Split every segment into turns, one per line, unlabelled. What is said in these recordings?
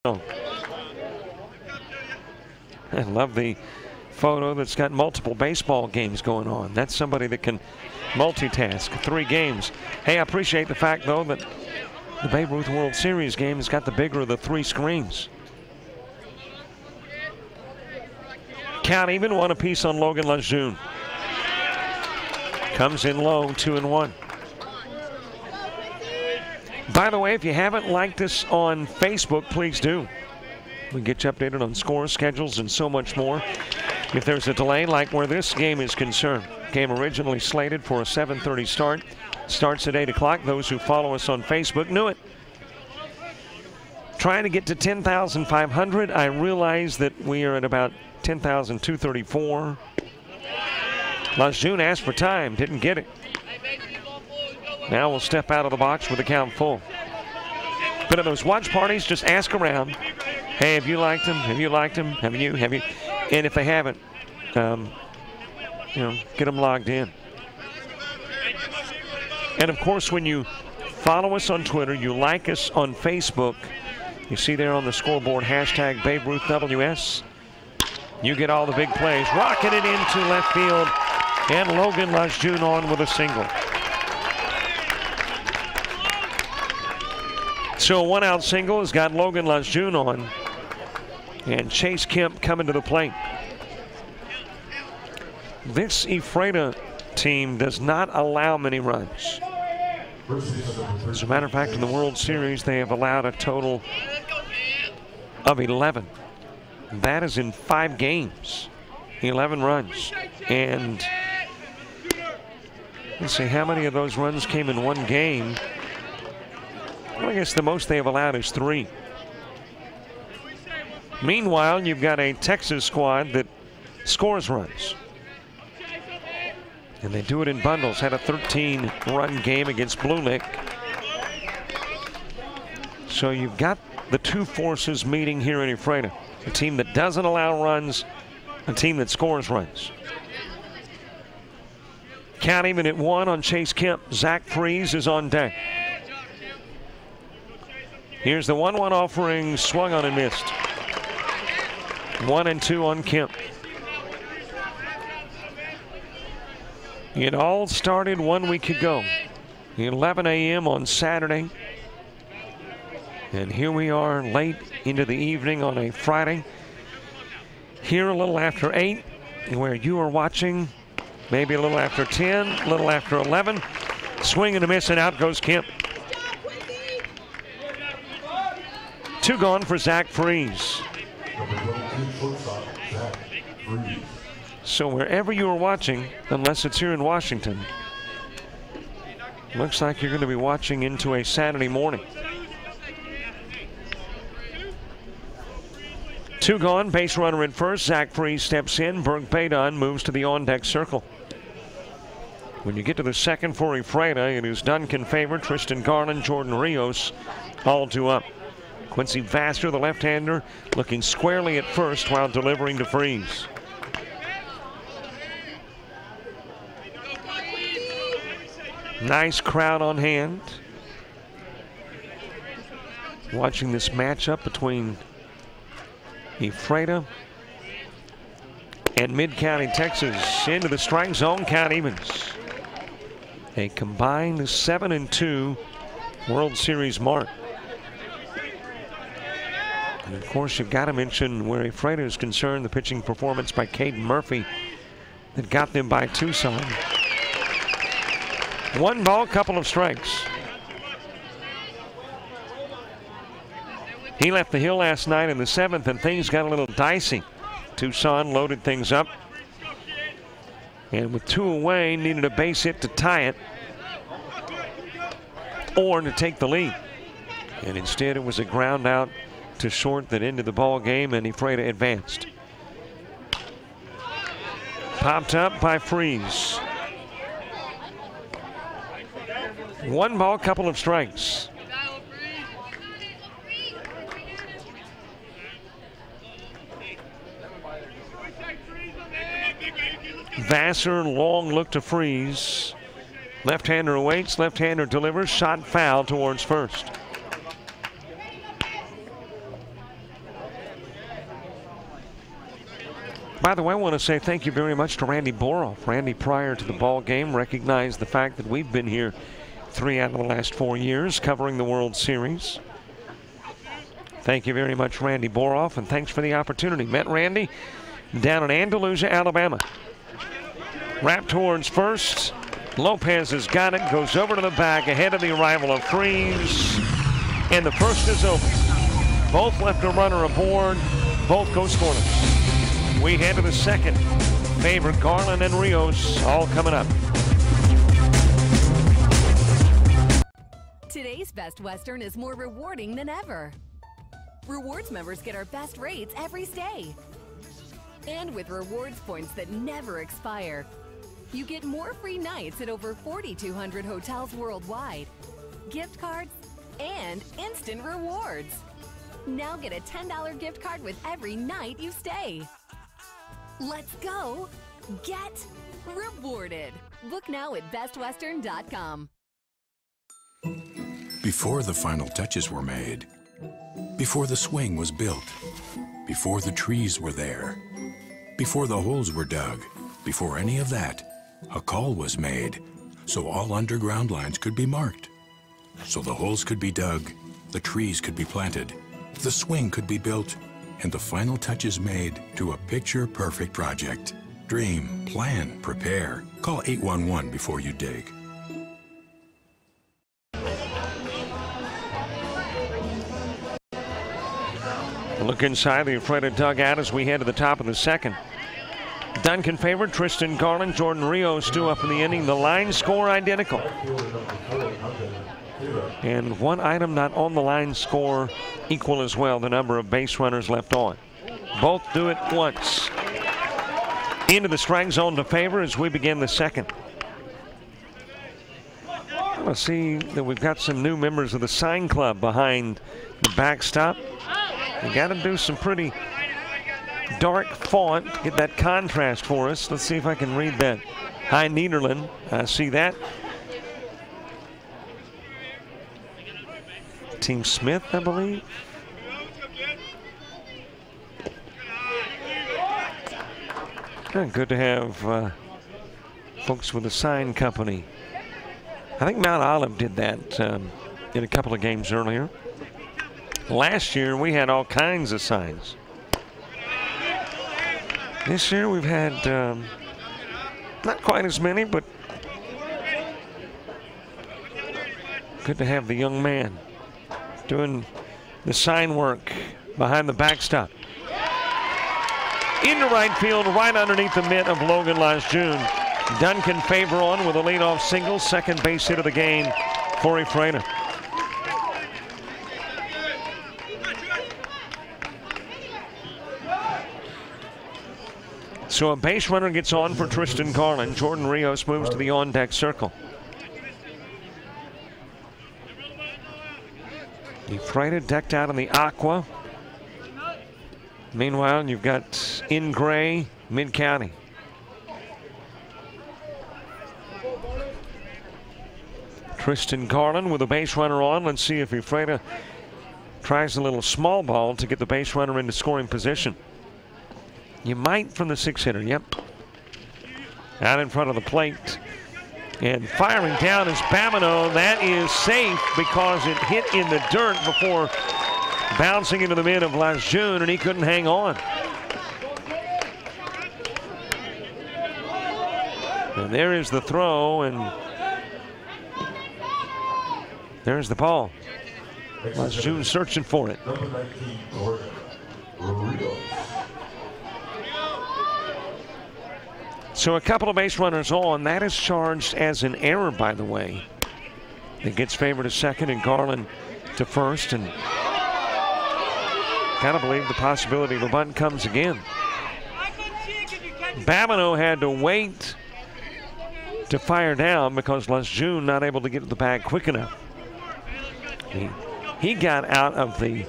I love the photo that's got multiple baseball games going on. That's somebody that can multitask 3 games. Hey, I appreciate the fact, though, that the Babe Ruth World Series game has got the bigger of the 3 screens. Count even, 1 apiece on Logan Lejeune. Comes in low, 2-1. By the way, if you haven't liked us on Facebook, please do. We get you updated on scores, schedules, and so much more. If there's a delay, like where this game is concerned, game originally slated for a 7:30 start, starts at 8 o'clock. Those who follow us on Facebook knew it. Trying to get to 10,500. I realize that we are at about 10,234. Lejeune asked for time, didn't get it. Now we'll step out of the box with the count full. But at those watch parties, just ask around. Hey, have you liked him? Have you liked him? Have you? And if they haven't, get them logged in. And of course, when you follow us on Twitter, you like us on Facebook, you see there on the scoreboard, hashtag Babe Ruth WS. You get all the big plays. Rocking it into left field. And Logan Lejeune on with a single. So a 1-out single has got Logan Lejeune on. And Chase Kemp coming to the plate. This Ephrata team does not allow many runs. As a matter of fact, in the World Series, they have allowed a total of 11. That is in 5 games. 11 runs. And let's see, how many of those runs came in 1 game? Well, I guess the most they have allowed is 3. Meanwhile, you've got a Texas squad that scores runs. And they do it in bundles. Had a 13-run game against Blue Lick. So you've got the 2 forces meeting here in Ephrata. A team that doesn't allow runs, a team that scores runs. Count even at 1 on Chase Kemp. Zach Freeze is on deck. Here's the 1-1 offering, swung on and missed. 1-2 on Kemp. It all started 1 week ago, 11 a.m. on Saturday. And here we are late into the evening on a Friday. Here a little after 8, where you are watching, maybe a little after 10, a little after 11. Swing and a miss, and out goes Kemp. 2 gone for Zach Freeze. So wherever you are watching, unless it's here in Washington, looks like you're going to be watching into a Saturday morning. 2 gone, base runner at first. Zach Freeze steps in. Berg Badon moves to the on-deck circle. When you get to the second for Ephrata, it is Duncan Favor, Tristan Garland, Jordan Rios, all 2 up. Quincy Vassar, the left-hander, looking squarely at first while delivering to Freeze. Nice crowd on hand. Watching this matchup between Ephrata and Mid-County Texas. Into the strike zone, count evens. A combined 7-2 World Series mark. And of course, you've got to mention where Ephrata is concerned, the pitching performance by Caden Murphy that got them by Tucson. 1 ball, couple of strikes. He left the hill last night in the 7th, and things got a little dicey. Tucson loaded things up. And with 2 away, needed a base hit to tie it or to take the lead. And instead, it was a ground out to short that ended the ball game, and Ephrata advanced. Popped up by Freeze. 1 ball, couple of strikes. Vassar, long look to Freeze. Left-hander awaits, left-hander delivers, shot foul towards first. By the way, I want to say thank you very much to Randy Boroff. Randy, prior to the ball game, recognized the fact that we've been here 3 out of the last 4 years covering the World Series. Thank you very much, Randy Boroff, and thanks for the opportunity. Met Randy down in Andalusia, Alabama. Wrap towards first. Lopez has got it, goes over to the bag ahead of the arrival of Freeze, and the first is over. Both left a runner aboard, both go scoreless. We head to the second. Favorite Garland and Rios all coming up.
Today's Best Western is more rewarding than ever. Rewards members get our best rates every stay. And with rewards points that never expire, you get more free nights at over 4,200 hotels worldwide, gift cards, and instant rewards. Now get a $10 gift card with every night you stay. Let's go get rewarded. Book now at bestwestern.com.
Before the final touches were made, before the swing was built, before the trees were there, before the holes were dug, before any of that, a call was made so all underground lines could be marked, so the holes could be dug, the trees could be planted, the swing could be built, and the final touches made to a picture-perfect project. Dream, plan, prepare. Call 811 before you dig.
Look inside the Ephrata dugout as we head to the top of the second. Duncan favorite, Tristan Garland, Jordan Rios due up in the inning. The line score identical. And one item not on the line score equal as well, the number of base runners left on. Both do it once. Into the strike zone to favor as we begin the second. I want to see that we've got some new members of the sign club behind the backstop. You got to do some pretty dark font, get that contrast for us. Let's see if I can read that. Hi, Niederland. I see that. Team Smith, I believe. Good to have folks with a sign company. I think Mount Olive did that in a couple of games earlier. Last year, we had all kinds of signs. This year, we've had not quite as many, but good to have the young man doing the sign work behind the backstop. Into right field, right underneath the mitt of Logan Lejeune. Duncan favor on with a leadoff single, second base hit of the game for Ephrata. So a base runner gets on for Tristan Garland. Jordan Rios moves to the on-deck circle. Ephrata decked out in the aqua. Meanwhile, you've got in gray, Mid-County. Tristan Garland with a base runner on. Let's see if Ephrata tries a little small ball to get the base runner into scoring position. You might from the six-hitter, yep. Out in front of the plate. And firing down is Babineau. That is safe because it hit in the dirt before bouncing into the mid of Lejeune, and he couldn't hang on. And there is the throw, and there's the ball. Lejeune searching for it. So a couple of base runners on. That is charged as an error, by the way. It gets favored to second and Garland to first, and gotta believe the possibility of a bunt comes again. Babineau had to wait to fire down because Lejeune not able to get to the bag quick enough. He got out of the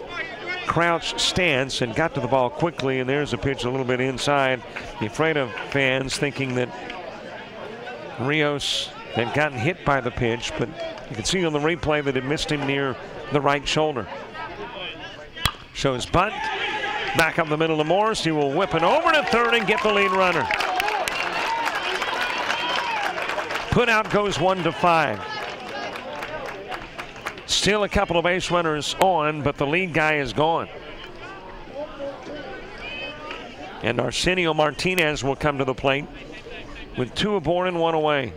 crouch stance and got to the ball quickly, and there's a pitch a little bit inside. The Ephrata fans thinking that Rios had gotten hit by the pitch, but you can see on the replay that it missed him near the right shoulder. Shows bunt, Back up the middle to Morris. He will whip it over to third and get the lead runner. Put out goes 1-5. Still a couple of base runners on, but the lead guy is gone. And Arsenio Martinez will come to the plate with 2 aboard and 1 away.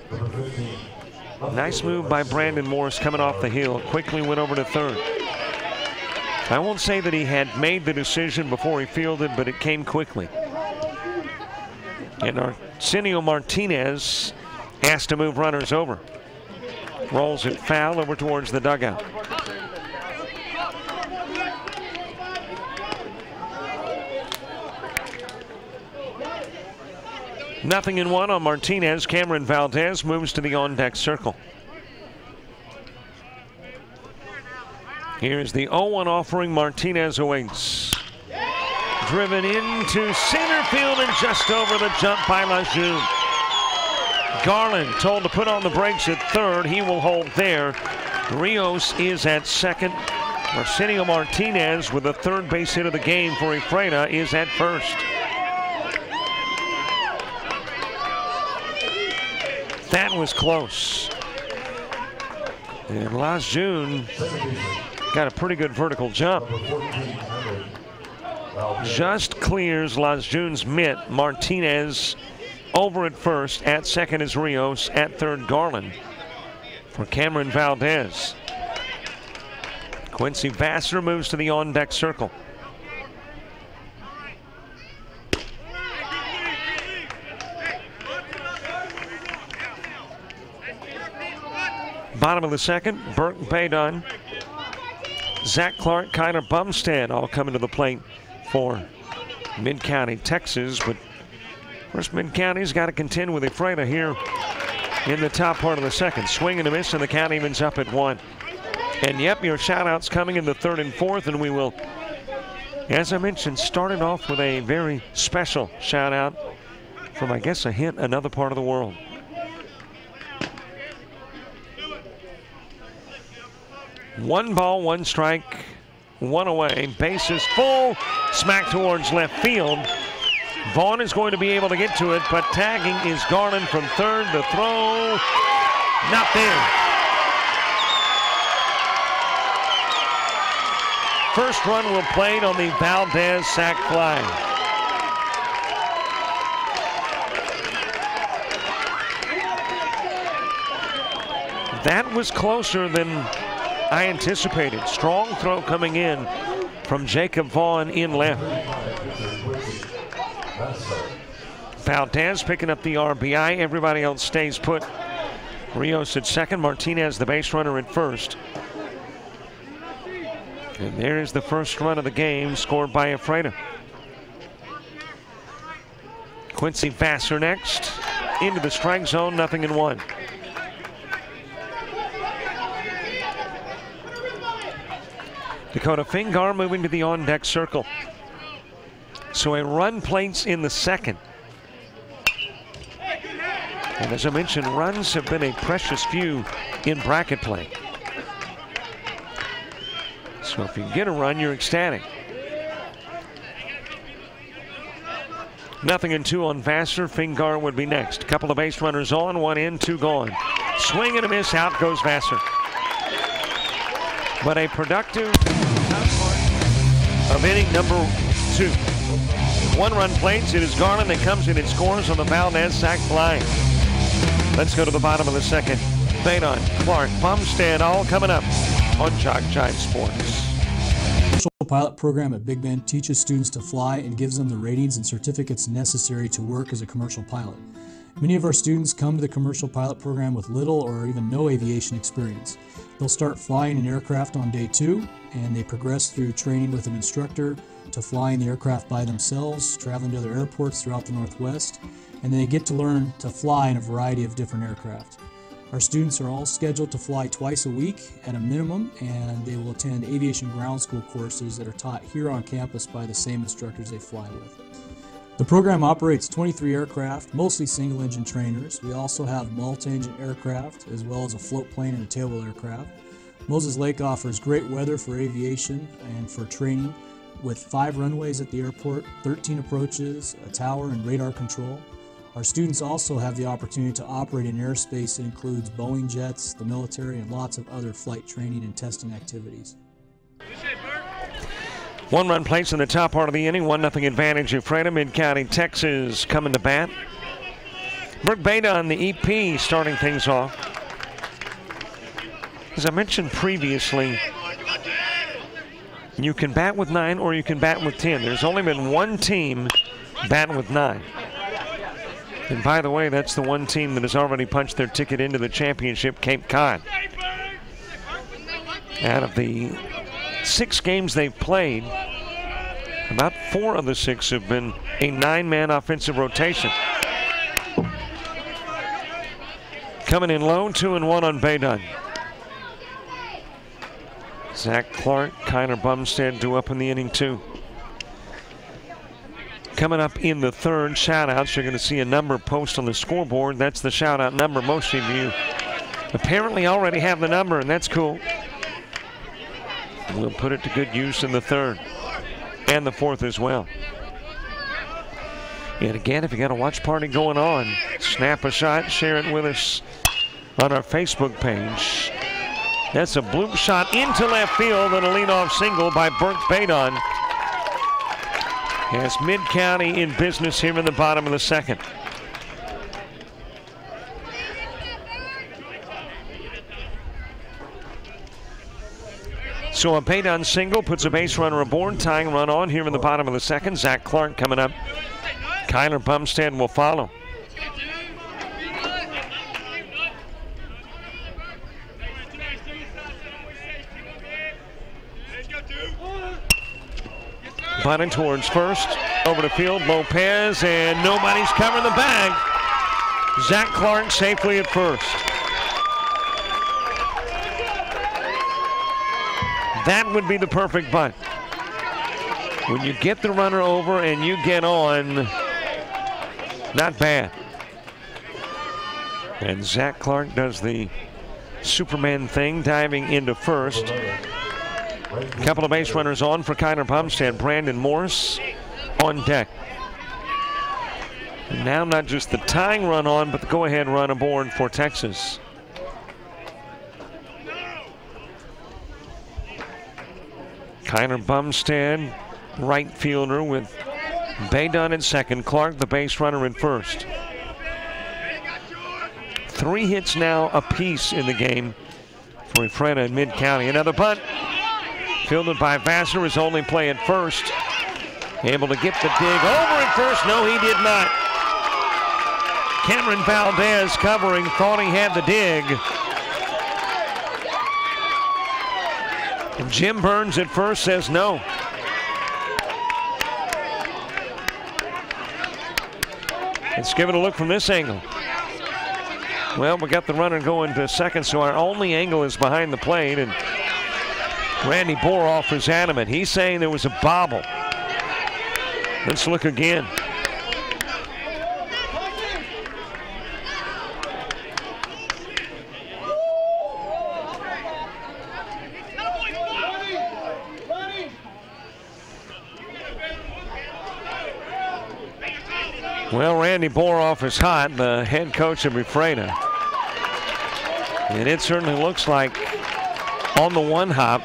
Nice move by Brandon Morris coming off the hill. Quickly went over to third. I won't say that he had made the decision before he fielded, but it came quickly. And Arsenio Martinez has to move runners over. Rolls it foul over towards the dugout. Nothing in one on Martinez. Cameron Valdez moves to the on-deck circle. Here's the 0-1 offering. Martinez awaits. Driven into center field and just over the jump by Lejeune. Garland told to put on the brakes at third. He will hold there. Rios is at second. Arsenio Martinez with the third base hit of the game for Ephrata is at first. That was close. And Lejeune got a pretty good vertical jump. Just clears Lejeune's mitt. Martinez over at first. At second is Rios. At third, Garland for Cameron Valdez. Quincy Vassar moves to the on-deck circle. Bottom of the second, Burke Baydon, Zach Clark, Kyler Bumstead all coming to the plate for Mid-County, Texas. But first, Mid-County's got to contend with Ephrata here in the top part of the second. Swing and a miss, and the count evens up at 1. And yep, your shout-outs coming in the third and fourth, and we will, as I mentioned, started off with a very special shout-out from, I guess, a hint, another part of the world. One ball, one strike, one away. Bases full. Smack towards left field. Vaughn is going to be able to get to it, but tagging is Garland from third. The throw, not there. First run will played on the Valdez sac fly. That was closer than I anticipated. Strong throw coming in from Jacob Vaughn in left. Valdez picking up the RBI. Everybody else stays put. Rios at second. Martinez, the base runner, at first. And there is the first run of the game, scored by Ephrata. Quincy Vassar next. Into the strike zone, 0-1. Dakota Fingar moving to the on-deck circle. So a run plates in the second. And as I mentioned, runs have been a precious few in bracket play. So if you get a run, you're ecstatic. 0-2 on Vassar. Fingar would be next. A couple of base runners on, 1 in, 2 gone. Swing and a miss, out goes Vassar. But a productive of inning number 2. 1 run plates. It is Garland that comes in and scores on the Valdez sac fly. Let's go to the bottom of the second. Baydon, Clark, Bumstead, all coming up on Jock Jive Sports.
The commercial pilot program at Big Bend teaches students to fly and gives them the ratings and certificates necessary to work as a commercial pilot. Many of our students come to the commercial pilot program with little or even no aviation experience. They'll start flying an aircraft on day 2, and they progress through training with an instructor to flying the aircraft by themselves, traveling to other airports throughout the Northwest, and then they get to learn to fly in a variety of different aircraft. Our students are all scheduled to fly twice a week at a minimum, and they will attend aviation ground school courses that are taught here on campus by the same instructors they fly with. The program operates 23 aircraft, mostly single-engine trainers. We also have multi-engine aircraft, as well as a float plane and a tailwheel aircraft. Moses Lake offers great weather for aviation and for training. With 5 runways at the airport, 13 approaches, a tower, and radar control. Our students also have the opportunity to operate in airspace that includes Boeing jets, the military, and lots of other flight training and testing activities.
1-run place in the top part of the inning, 1-0 advantage Ephrata. Mid-County, Texas coming to bat. Burke Badon, the EP, starting things off. As I mentioned previously, you can bat with 9 or you can bat with 10. There's only been one team batting with 9. And by the way, that's the one team that has already punched their ticket into the championship, Cape Cod. Out of the 6 games they've played, about 4 of the 6 have been a 9-man offensive rotation. Coming in low, 2-1 on Badon. Zach Clark, Kyler Bumstead due up in the inning too. Coming up in the third, shoutouts. You're going to see a number post on the scoreboard. That's the shoutout number. Most of you apparently already have the number, and that's cool. We'll put it to good use in the third and the fourth as well. And again, if you got a watch party going on, snap a shot, share it with us on our Facebook page. That's a bloop shot into left field and a leadoff single by Burke Badon. Has Mid-County in business here in the bottom of the second. So a Badon single puts a base runner aboard, tying run on here in the bottom of the second. Zach Clark coming up. Kyler Bumstead will follow. Bunting towards first, over the field, Lopez, and nobody's covering the bag. Zach Clark safely at first. That would be the perfect bunt. When you get the runner over and you get on, not bad. And Zach Clark does the Superman thing, diving into first. A couple of base runners on for Kyler Bumstead. Brandon Morse on deck. And now not just the tying run on, but the go-ahead run aboard for Texas. Kyler Bumstead, right fielder, with Badon at second. Clark, the base runner, in first. 3 hits now apiece in the game for Ephrata and Mid-County. Another bunt. Fielded by Vassar, his only play at first. Able to get the dig over at first. No, he did not. Cameron Valdez covering, thought he had the dig. And Jim Burns at first says no. Let's give it a look from this angle. Well, we got the runner going to second, so our only angle is behind the plate, and Randy Boroff is adamant. He's saying there was a bobble. Let's look again. Well, Randy Boroff is hot, the head coach of Ephrata. And it certainly looks like on the one hop,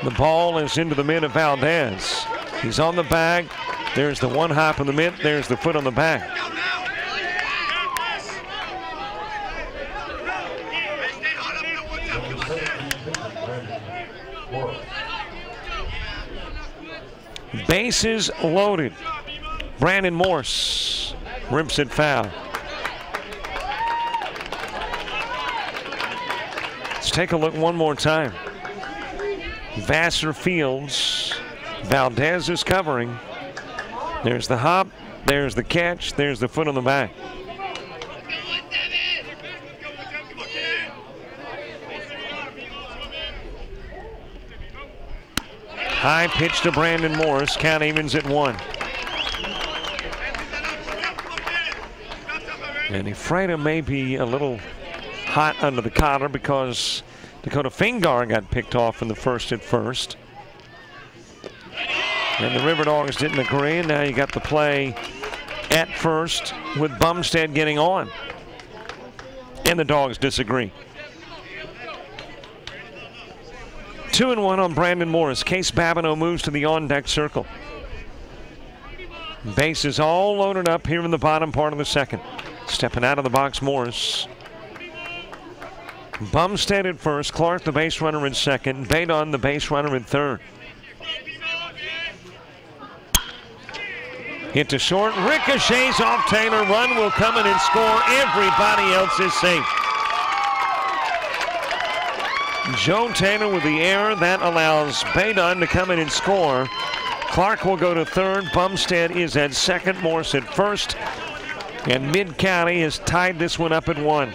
the ball is into the mitt of Valdez. He's on the bag. There's the one hop in the mitt. There's the foot on the bag. Bases loaded. Brandon Morse rips it foul. Let's take a look one more time. Vassar fields. Valdez is covering. There's the hop. There's the catch. There's the foot on the back. High pitch to Brandon Morse. Count evens at 1. And Ephrata may be a little hot under the collar because Dakota Fingar got picked off in the first at first. And the River Dogs didn't agree, and now you got the play at first with Bumstead getting on. And the Dogs disagree. 2-1 on Brandon Morris. Case Babineau moves to the on-deck circle. Base is all loaded up here in the bottom part of the second. Stepping out of the box, Morris. Bumstead at first, Clark the base runner in second, Badon the base runner in third. Hit to short, ricochets off Taylor, run will come in and score. Everybody else is safe. Joe Taylor with the error that allows Badon to come in and score. Clark will go to third, Bumstead is at second, Morris at first, and Mid-County has tied this one up at 1.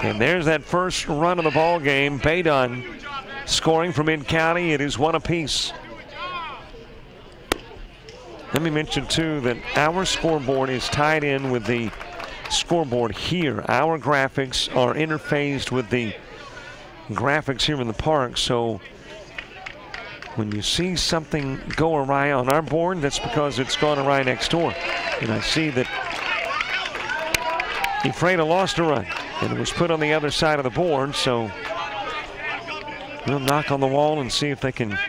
And there's that first run of the ball game. Badon scoring from Mid-County. It is 1 apiece. Let me mention too that our scoreboard is tied in with the scoreboard here. Our graphics are interfaced with the graphics here in the park. So when you see something go awry on our board, that's because it's gone awry next door. And I see that Ephrata lost a run, and it was put on the other side of the board, so we'll knock on the wall and see if they can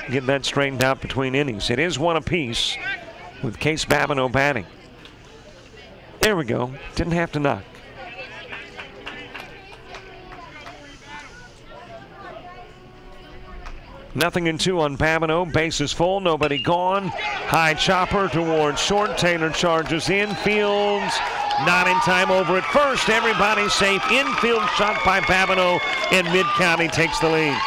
get that straightened out between innings. It is 1 apiece with Case Babineau batting. There we go. Didn't have to knock. Nothing in 2 on Babineau. Base is full. Nobody gone. High chopper towards short. Taylor charges in. Fields not in time, over at first. Everybody safe. Infield shot by Babineau, and Mid-County takes the lead.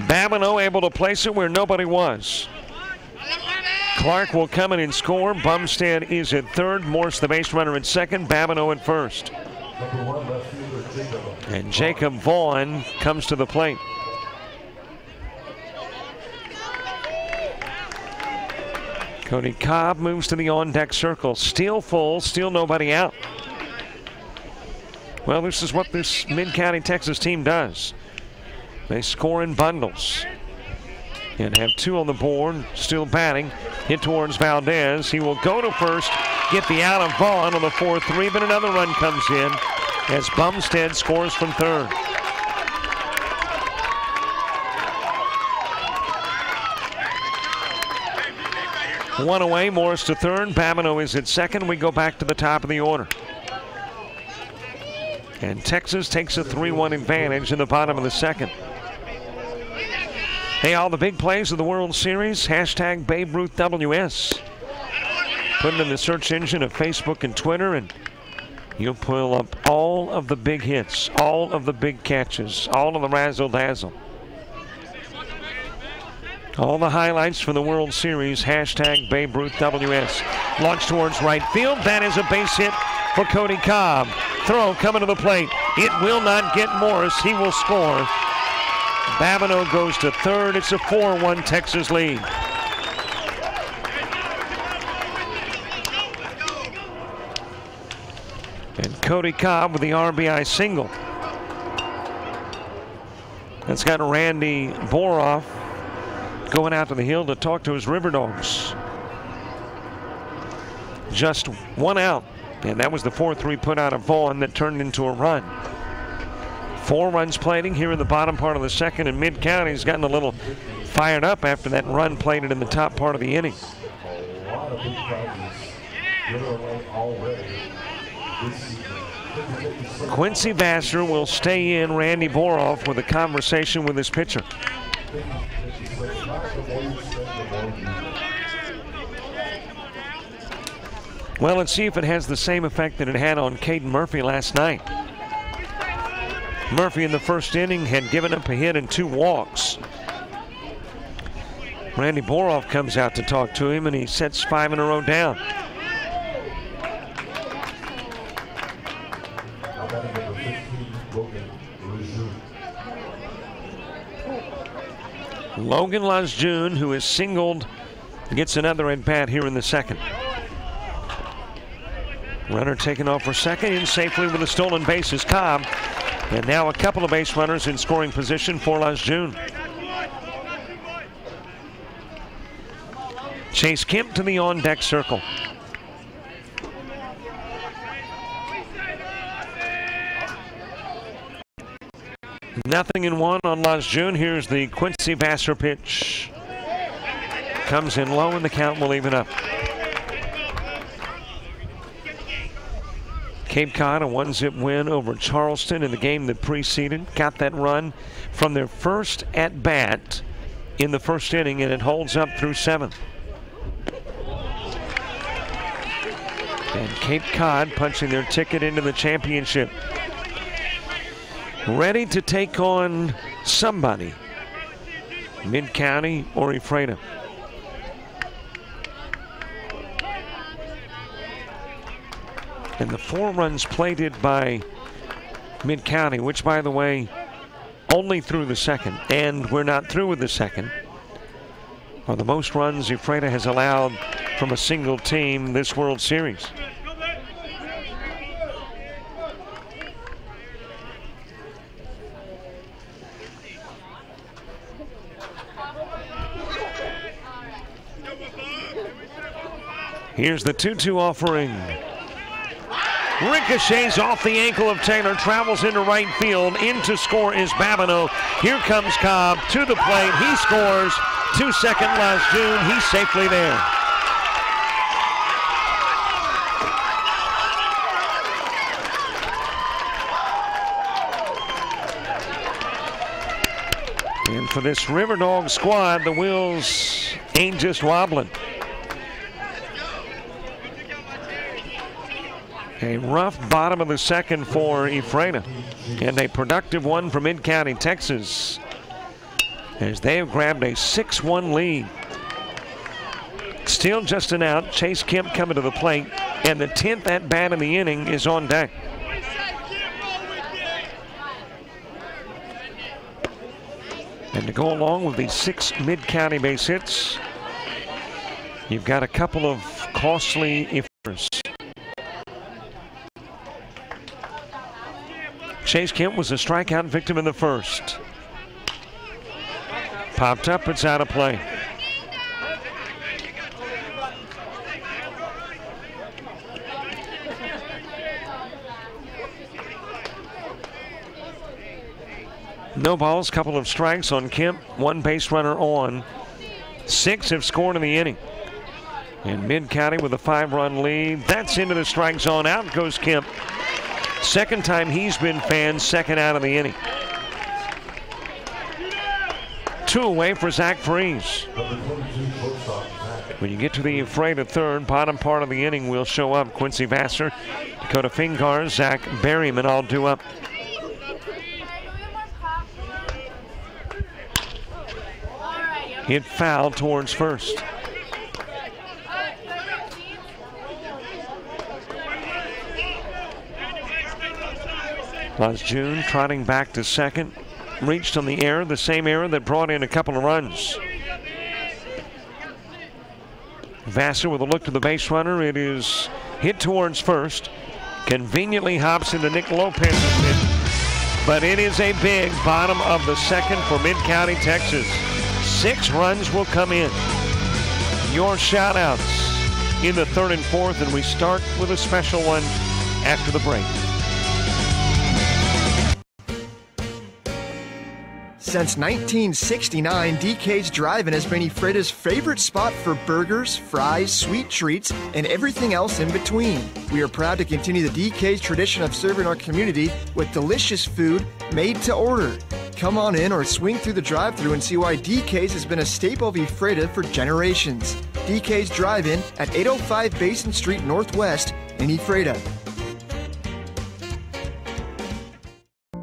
Babineau able to place it where nobody was. Clark will come in and score. Bumstead is at third. Morse, the base runner, at second. Babineau at first. And Jacob Vaughn comes to the plate. Cody Cobb moves to the on-deck circle. Still full, still nobody out. Well, this is what this Mid-County Texas team does. They score in bundles and have 2 on the board, still batting. Hit towards Valdez. He will go to first, get the out of Vaughn on the 4-3, but another run comes in as Bumstead scores from third. One away, Morris to third. Babineau is at second. We go back to the top of the order. And Texas takes a 3-1 advantage in the bottom of the second. Hey, all the big plays of the World Series, hashtag Babe Ruth WS. Put it in the search engine of Facebook and Twitter, and you'll pull up all of the big hits, all of the big catches, all of the razzle-dazzle. All the highlights from the World Series, hashtag Babe Ruth WS. Launch towards right field. That is a base hit for Cody Cobb. Throw coming to the plate. It will not get Morris. He will score. Babineau goes to third. It's a 4-1 Texas lead. And Cody Cobb with the RBI single. That's got Randy Boroff going out to the hill to talk to his River Dogs. Just 1 out, and that was the 4-3 put out of Vaughn that turned into a run. 4 runs plating here in the bottom part of the second, and Mid-County's gotten a little fired up after that run plated in the top part of the inning. Quincy Vassar will stay in. Randy Boroff with a conversation with his pitcher. Well, let's see if it has the same effect that it had on Caden Murphy last night. Murphy in the first inning had given up a hit and 2 walks. Randy Boroff comes out to talk to him, and he sets 5 in a row down. Logan Lejeune, who has singled gets another at bat here in the second. Runner taken off for second, in safely with a stolen base is Cobb. And now a couple of base runners in scoring position for Lejeune. Chase Kemp to the on-deck circle. Nothing in one on Lejeune. Here's the Quincy Vassar pitch. Comes in low and the count will even up. Cape Cod, a 1-zip win over Charleston in the game that preceded. Got that run from their first at-bat in the first inning, and it holds up through 7th. And Cape Cod punching their ticket into the championship. Ready to take on somebody. Mid-County or Ephrata. And the 4 runs plated by Mid-County, which, by the way, only through the second, and we're not through with the second, are the most runs Ephrata has allowed from a single team this World Series. Here's the 2-2 offering. Ricochets off the ankle of Taylor, travels into right field. In to score is Babineau. Here comes Cobb to the plate. He scores. 2-second Lejeune. He's safely there. And for this River Dog squad, the wheels ain't just wobbling. A rough bottom of the second for Ephrata, and a productive one for Mid-County, Texas, as they have grabbed a 6-1 lead. Still just an out. Chase Kemp coming to the plate, and the 10th at bat in the inning is on deck. And to go along with the 6 Mid-County base hits, you've got a couple of costly errors. Chase Kemp was a strikeout victim in the first. Popped up, it's out of play. No balls, couple of strikes on Kemp, 1 base runner on. 6 have scored in the inning. And Mid-County with a 5-run lead. That's into the strike zone. Out goes Kemp. Second time he's been fanned, second out of the inning. 2 away for Zach Freeze. When you get to the Ephrata third, bottom part of the inning will show up Quincy Vassar, Dakota Fingar, Zach Berryman all due up. Hit foul towards first. Lejeune trotting back to second. Reached on the error, the same error that brought in a couple of runs. Vassar with a look to the base runner. It is hit towards first. Conveniently hops into Nick Lopez's hit. But it is a big bottom of the second for Mid-County, Texas. 6 runs will come in. Your shout-outs in the third and fourth, and we start with a special one after the break.
Since 1969, DK's Drive-In has been Ephrata's favorite spot for burgers, fries, sweet treats, and everything else in between. We are proud to continue the DK's tradition of serving our community with delicious food made to order. Come on in or swing through the drive-thru and see why DK's has been a staple of Ephrata for generations. DK's Drive-In at 805 Basin Street Northwest in Ephrata.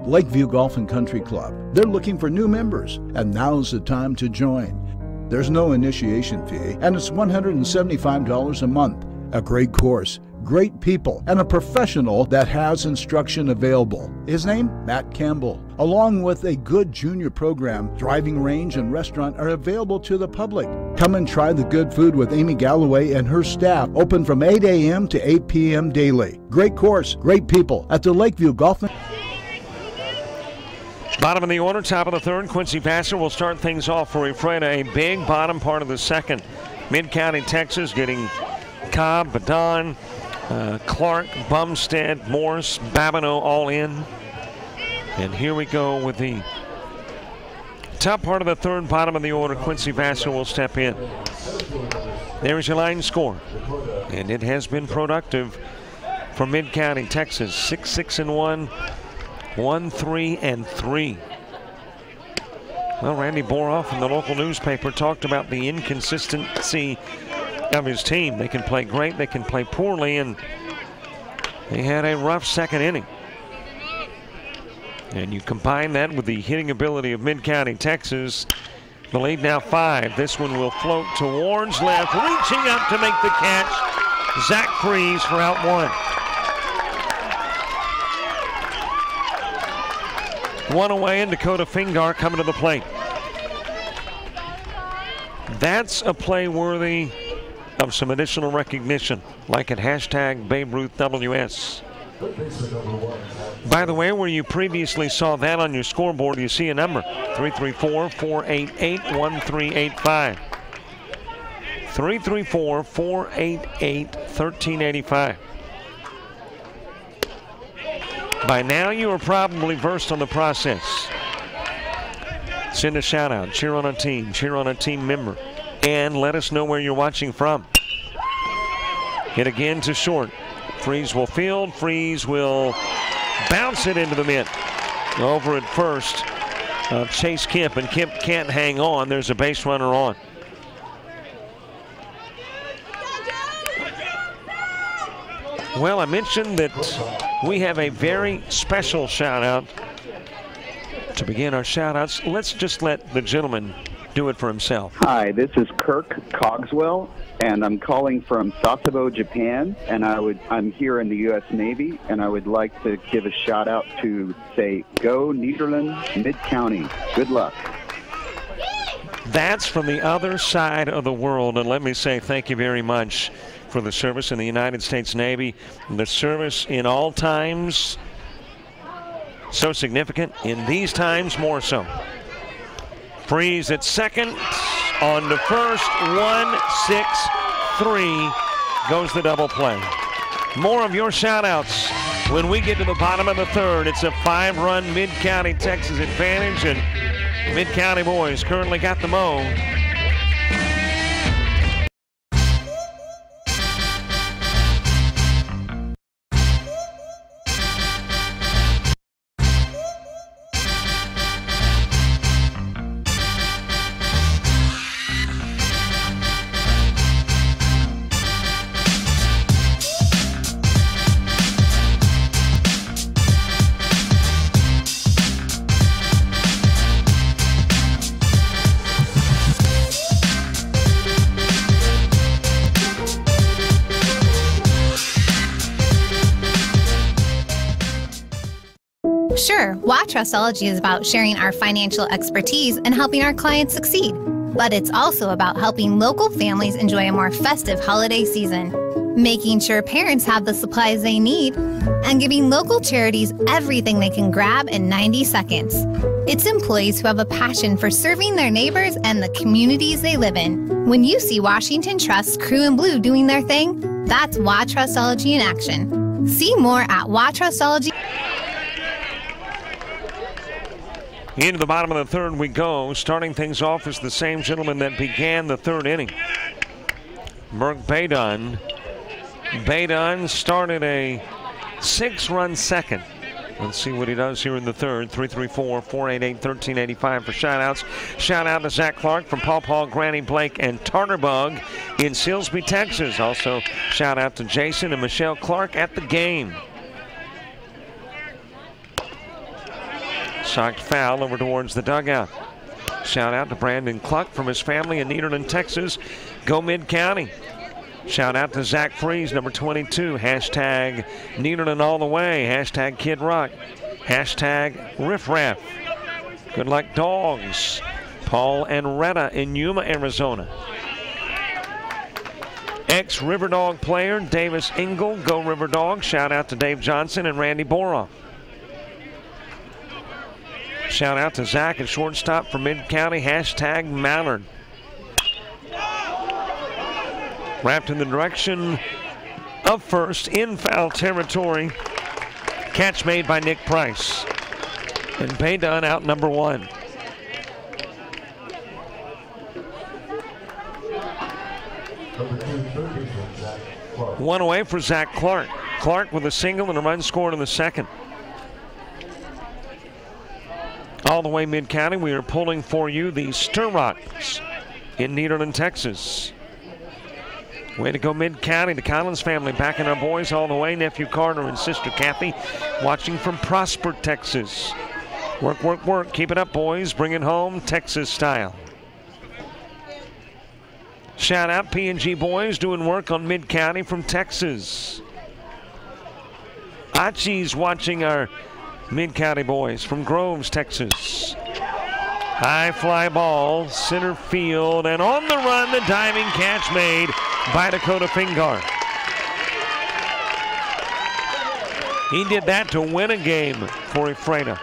Lakeview Golf and Country Club. They're looking for new members, and now's the time to join. There's no initiation fee, and it's $175 a month. A great course, great people, and a professional that has instruction available. His name, Matt Campbell. Along with a good junior program, driving range and restaurant are available to the public. Come and try the good food with Amy Galloway and her staff, open from 8 a.m. to 8 p.m. daily. Great course, great people at the Lakeview Golf.
Bottom of the order, top of the third. Quincy Vassar will start things off for Ephrata. A big bottom part of the second. Mid-County, Texas getting Cobb, Badon, Clark, Bumstead, Morse, Babineau all in. And here we go with the top part of the third, bottom of the order. Quincy Vassar will step in. There's your line score. And it has been productive for Mid-County, Texas. 6-6-1, 1-3-3. Well, Randy Boroff in the local newspaper talked about the inconsistency of his team. They can play great, they can play poorly, and they had a rough second inning. And you combine that with the hitting ability of Mid-County, Texas. The lead now 5. This one will float towards left, reaching up to make the catch. Zach Freeze for out 1. One away, and Dakota Fingar coming to the plate. That's a play worthy of some additional recognition, like at #BabeRuthWS. By the way, where you previously saw that on your scoreboard, you see a number, 334-488-1385. 334-488-1385. By now, you are probably versed on the process. Send a shout out, cheer on a team member, and let us know where you're watching from. Hit again to short. Freeze will field. Freeze will bounce it into the mid. Over at first, Chase Kemp, and Kemp can't hang on. There's a base runner on. Well, I mentioned that we have a very special shout out. To begin our shout outs, let's just let the gentleman do it for himself.
Hi, this is Kirk Cogswell, and I'm calling from Sasebo, Japan, and I'm here in the U.S. Navy, and I would like to give a shout out to say, go Nederland, Mid-County. Good luck.
That's from the other side of the world, and let me say thank you very much for the service in the United States Navy. The service in all times, so significant. In these times, more so. Freeze at second, on to first, 1-6-3 goes the double play. More of your shout-outs when we get to the bottom of the third. It's a 5-run Mid-County, Texas advantage, and Mid-County boys currently got the mo.
Sure, Trustology is about sharing our financial expertise and helping our clients succeed. But it's also about helping local families enjoy a more festive holiday season, making sure parents have the supplies they need, and giving local charities everything they can grab in 90 seconds. It's employees who have a passion for serving their neighbors and the communities they live in. When you see Washington Trust's Crew in Blue doing their thing, that's Trustology in action. See more at Trustology.
Into the bottom of the third we go. Starting things off is the same gentleman that began the third inning. Merck Badon. Badon started a 6-run second. Let's see what he does here in the third. 334-488-1385 for shout-outs. Shout-out to Zach Clark from Paw Paw, Granny Blake, and Tarterbug in Silsbee, Texas. Also, shout-out to Jason and Michelle Clark at the game. Socked foul over towards the dugout. Shout out to Brandon Cluck from his family in Nederland, Texas. Go Mid-County. Shout out to Zach Freeze, number 22. Hashtag Nederland all the way. Hashtag Kid Rock. Hashtag Riff Raff. Good luck, dogs. Paul and Retta in Yuma, Arizona. Ex-River Dog player Davis Engel. Go River Dog. Shout out to Dave Johnson and Randy Boroff. Shout out to Zach at shortstop for Mid-County. Hashtag Mallard. Wrapped in the direction of first in foul territory. Catch made by Nick Price. And Baydun out number 1. One away for Zach Clark. Clark with a single and a run scored in the second. All the way Mid-County, we are pulling for you the Sturrocks in Nederland, Texas. Way to go, Mid-County. The Collins family backing our boys all the way. Nephew Carter and sister Kathy watching from Prosper, Texas. Work, work, work. Keep it up, boys. Bring it home, Texas style. Shout out P&G boys doing work on Mid-County from Texas. Archie's watching our Mid-County boys from Groves, Texas. High fly ball, center field, and on the run, the diving catch made by Dakota Fingar. He did that to win a game for Ephrata.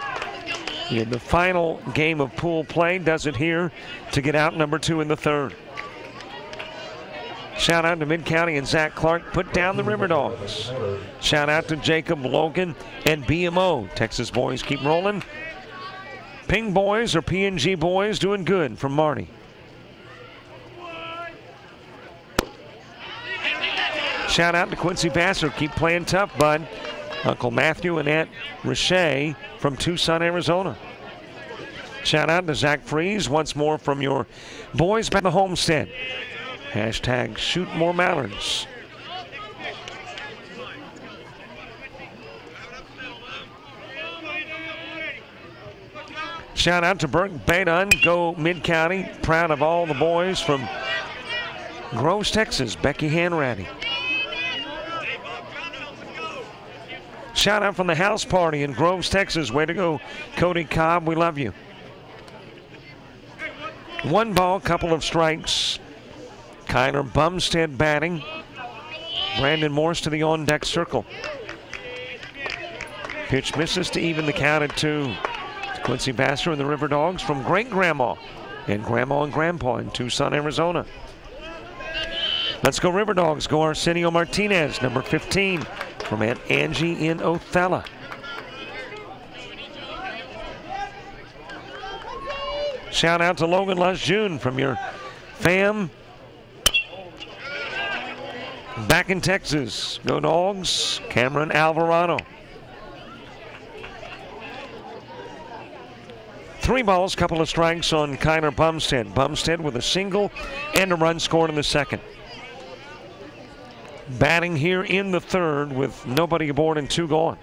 In the final game of pool play, does it here to get out number 2 in the third. Shout out to Mid-County and Zach Clark, put down the River Dogs. Shout out to Jacob Logan and BMO. Texas boys keep rolling. Ping boys or P&G boys doing good from Marty. Shout out to Quincy Vassar, keep playing tough, bud. Uncle Matthew and Aunt Riche from Tucson, Arizona. Shout out to Zach Freeze once more from your boys by the homestead. Hashtag shoot more Mallards. Shout out to Burke Baydun, go Mid-County. Proud of all the boys from Groves, Texas. Becky Hanratty. Shout out from the house party in Groves, Texas. Way to go, Cody Cobb. We love you. 1 ball, couple of strikes. Kyler Bumstead batting. Brandon Morse to the on-deck circle. Pitch misses to even the count at 2. Quincy Vassar and the River Dogs from Great Grandma and Grandma and Grandpa in Tucson, Arizona. Let's go River Dogs. Go Arsenio Martinez, number 15 from Aunt Angie in Othello. Shout out to Logan Lajune from your fam back in Texas. Go Dogs. Cameron Alvarado. 3 balls, couple of strikes on Kyler Bumstead. Bumstead with a single and a run scored in the second. Batting here in the third with nobody aboard and 2 gone.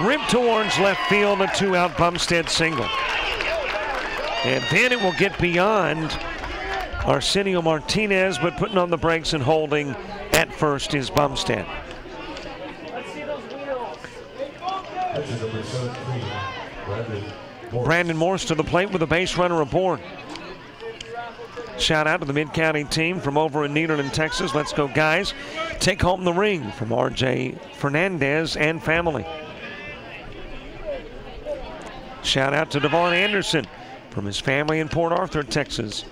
Ripped towards left field, a 2-out Bumstead single. And then it will get beyond Arsenio Martinez, but putting on the brakes and holding at first is Bumstead. Brandon Morse to the plate with a base runner aboard. Shout out to the Mid-County team from over in Nederland, Texas. Let's go, guys. Take home the ring from RJ Fernandez and family. Shout out to Devon Anderson from his family in Port Arthur, Texas.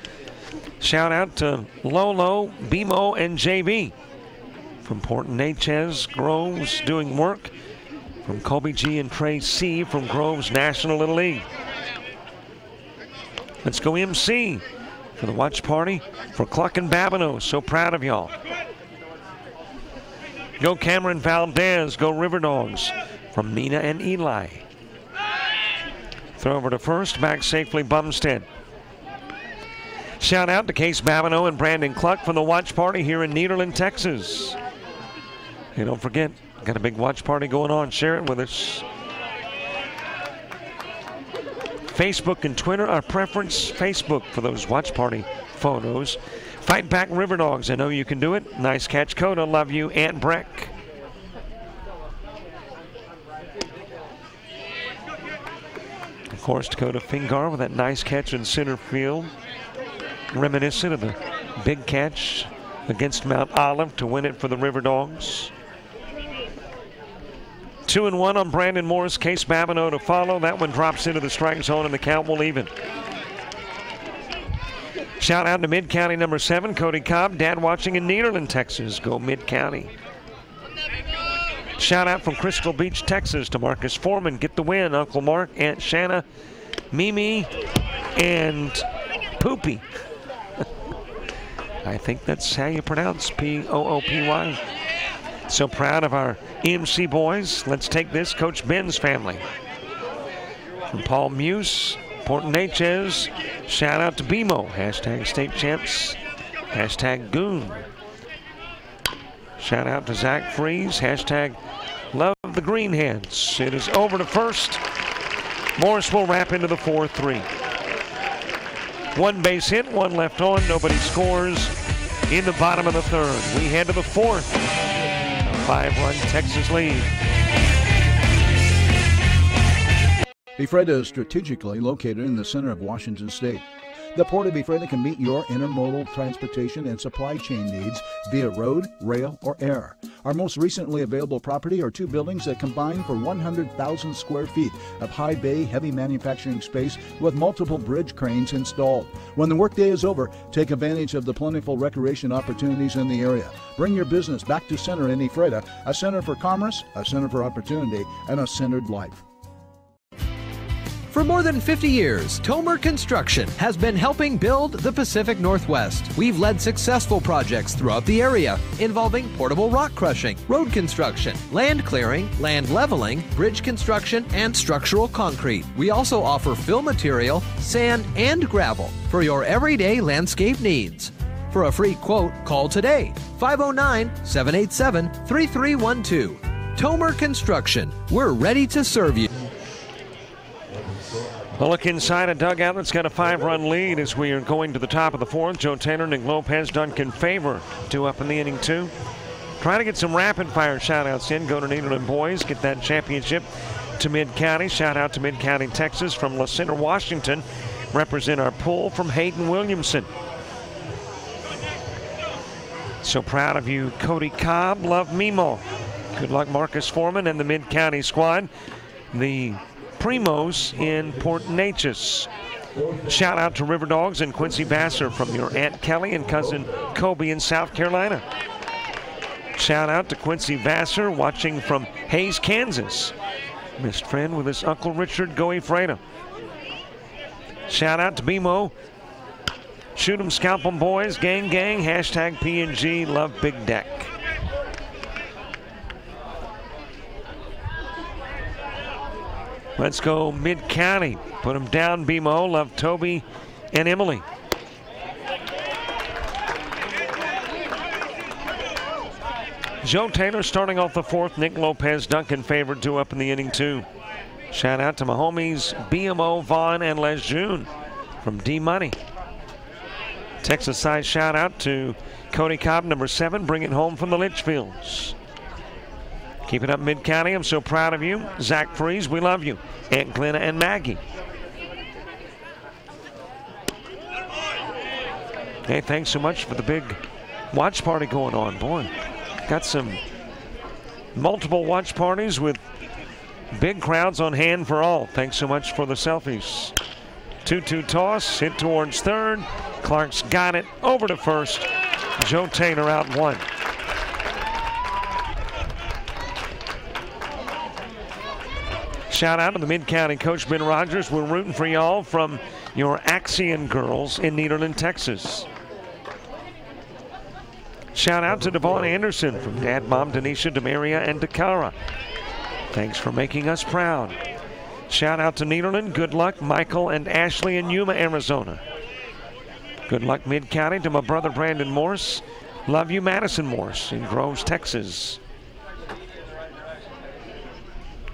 Shout out to Lolo, BMO, and JB from Port Neches, Groves doing work. From Colby G and Trey C from Groves National Little League. Let's go MC for the watch party for Cluck and Babineau. So proud of y'all. Go Cameron Valdez, go River Dogs from Nina and Eli. Throw over to first, back safely Bumstead. Shout out to Case Babineau and Brandon Cluck from the watch party here in Nederland, Texas. Hey, don't forget, got a big watch party going on. Share it with us. Facebook and Twitter. Our preference, Facebook for those watch party photos. Fight back, River Dogs. I know you can do it. Nice catch, Coda. Love you, Aunt Breck. Of course, Dakota Fingar with that nice catch in center field. Reminiscent of the big catch against Mount Olive to win it for the River Dogs. 2-1 on Brandon Morris. Case Babineau to follow. That one drops into the strike zone and the count will even. Shout out to Mid-County number 7, Cody Cobb. Dad watching in Nederland, Texas. Go Mid-County. Shout out from Crystal Beach, Texas to Marcus Foreman. Get the win, Uncle Mark, Aunt Shanna, Mimi, and Poopy. I think that's how you pronounce Poopy. So proud of our EMC boys. Let's take this, Coach Ben's family. From Paul Muse, Port Neches, shout out to BMO, hashtag state champs, hashtag goon. Shout out to Zach Freeze, hashtag love the Greenheads. It is over to first. Morris will wrap into the 4-3. One base hit, one left on, nobody scores in the bottom of the third. We head to the fourth. A 5-run Texas lead.
Ephrata is strategically located in the center of Washington State. The Port of Ephrata can meet your intermodal transportation and supply chain needs via road, rail, or air. Our most recently available property are 2 buildings that combine for 100,000 square feet of high bay heavy manufacturing space with multiple bridge cranes installed. When the workday is over, take advantage of the plentiful recreation opportunities in the area. Bring your business back to center in Ephrata, a center for commerce, a center for opportunity, and a centered life.
For more than 50 years, Tomer Construction has been helping build the Pacific Northwest. We've led successful projects throughout the area involving portable rock crushing, road construction, land clearing, land leveling, bridge construction, and structural concrete. We also offer fill material, sand, and gravel for your everyday landscape needs. For a free quote, call today, 509-787-3312. Tomer Construction, we're ready to serve you.
A look inside a dugout that's got a 5-run lead as we are going to the top of the 4th. Joe Taylor, Nick Lopez, Duncan Favor, 2 up in the inning 2. Trying to get some rapid-fire shout-outs in. Go to Nederland boys, get that championship to Mid-County. Shout out to Mid-County, Texas from La Center, Washington. Represent our pool from Hayden Williamson. So proud of you, Cody Cobb. Love Mimo. Good luck, Marcus Foreman and the Mid-County squad. The Primos in Port Neches. Shout out to River Dogs and Quincy Vassar from your Aunt Kelly and cousin Kobe in South Carolina. Shout out to Quincy Vassar watching from Hayes, Kansas. Missed friend with his Uncle Richard. Go Ephrata. Shout out to BMO. Shoot 'em, scalp 'em, boys. Gang, gang. Hashtag PNG. Love Big Deck. Let's go Mid-County. Put them down, BMO. Love Toby and Emily. Joe Taylor starting off the 4th. Nick Lopez, Duncan Favor, 2 up in the inning 2. Shout out to my homies BMO, Vaughn, and Les June from D-Money. Texas side shout out to Cody Cobb, number 7, bring it home from the Litchfields. Keep it up, Mid-County. I'm so proud of you. Zach Freeze, we love you. Aunt Glenna and Maggie. Hey, thanks so much for the big watch party going on. Boy, got some multiple watch parties with big crowds on hand for all. Thanks so much for the selfies. 2-2 toss, hit towards third. Clark's got it over to first. Joe Taylor out 1. Shout out to the Mid-County coach, Ben Rogers. We're rooting for y'all from your Axion girls in Nederland, Texas. Shout out to Devon Anderson from Dad, Mom, Denisha, Demaria, and Dakara. Thanks for making us proud. Shout out to Nederland. Good luck, Michael and Ashley in Yuma, Arizona. Good luck, Mid-County, to my brother Brandon Morse. Love you, Madison Morse in Groves, Texas.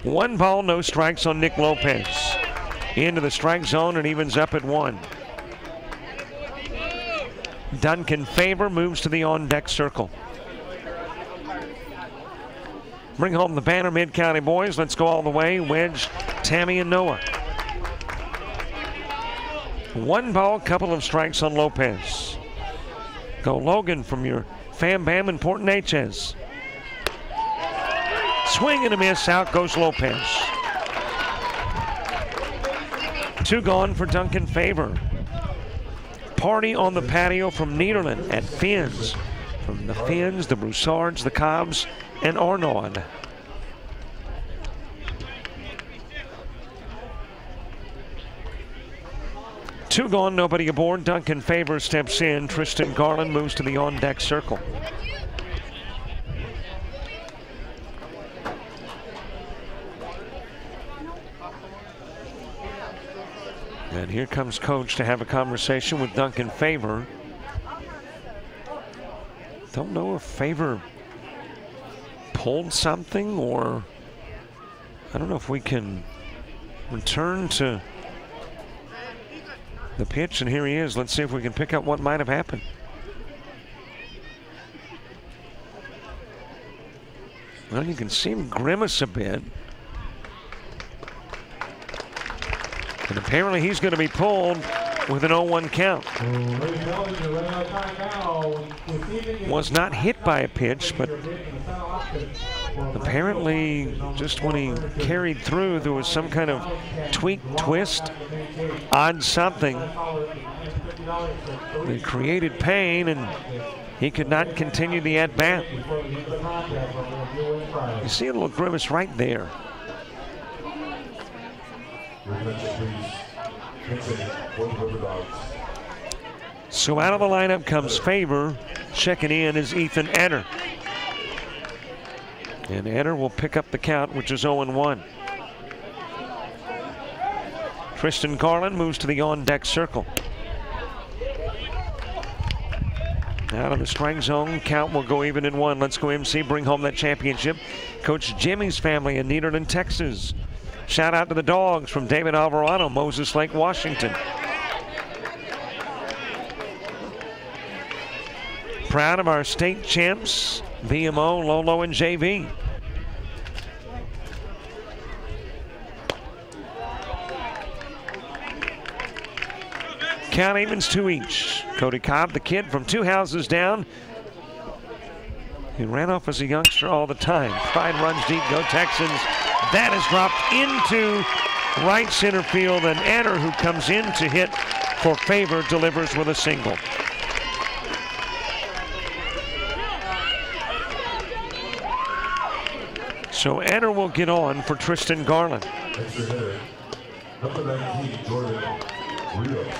1 ball, no strikes on Nick Lopez. into the strike zone and evens up at 1. Duncan Favor moves to the on-deck circle. Bring home the banner, Mid-County boys. Let's go all the way. Wedge, Tammy, and Noah. 1 ball, couple of strikes on Lopez. Go Logan from your Fam Bam and Port Neches. Swing and a miss. Out goes Lopez. 2 gone for Duncan Favor. Party on the patio from Nederland at Finn's. From the Finns, the Broussards, the Cobbs, and Arnaud. Two gone, nobody aboard. Duncan Favor steps in. Tristan Garland moves to the on-deck circle. And here comes Coach to have a conversation with Duncan Favor. Don't know if Favor pulled something, or I don't know if we can return to the pitch. And here he is. Let's see if we can pick up what might have happened. Well, you can see him grimace a bit. And apparently he's going to be pulled with an 0-1 count. Was not hit by a pitch, but apparently just when he carried through, there was some kind of tweak, twist, odd something that created pain, and he could not continue the at-bat. You see a little grimace right there. So out of the lineup comes Favor. Checking in is Ethan Etter. And Etter will pick up the count, which is 0-1. Tristan Garland moves to the on-deck circle. Out of the strike zone, count will go even in 1. Let's go MC, bring home that championship. Coach Jimmy's family in Nederland, Texas. Shout out to the dogs from David Alvarado, Moses Lake, Washington. Proud of our state champs, VMO, Lolo, and JV. Count evens 2 each. Cody Cobb, the kid from 2 houses down. He ran off as a youngster all the time. 5 runs deep, go Texans. That is dropped into right center field, and Etter, who comes in to hit for Favor, delivers with a single. So Etter will get on for Tristan Garland.
Extra hitter, number 19, Jordan Rios.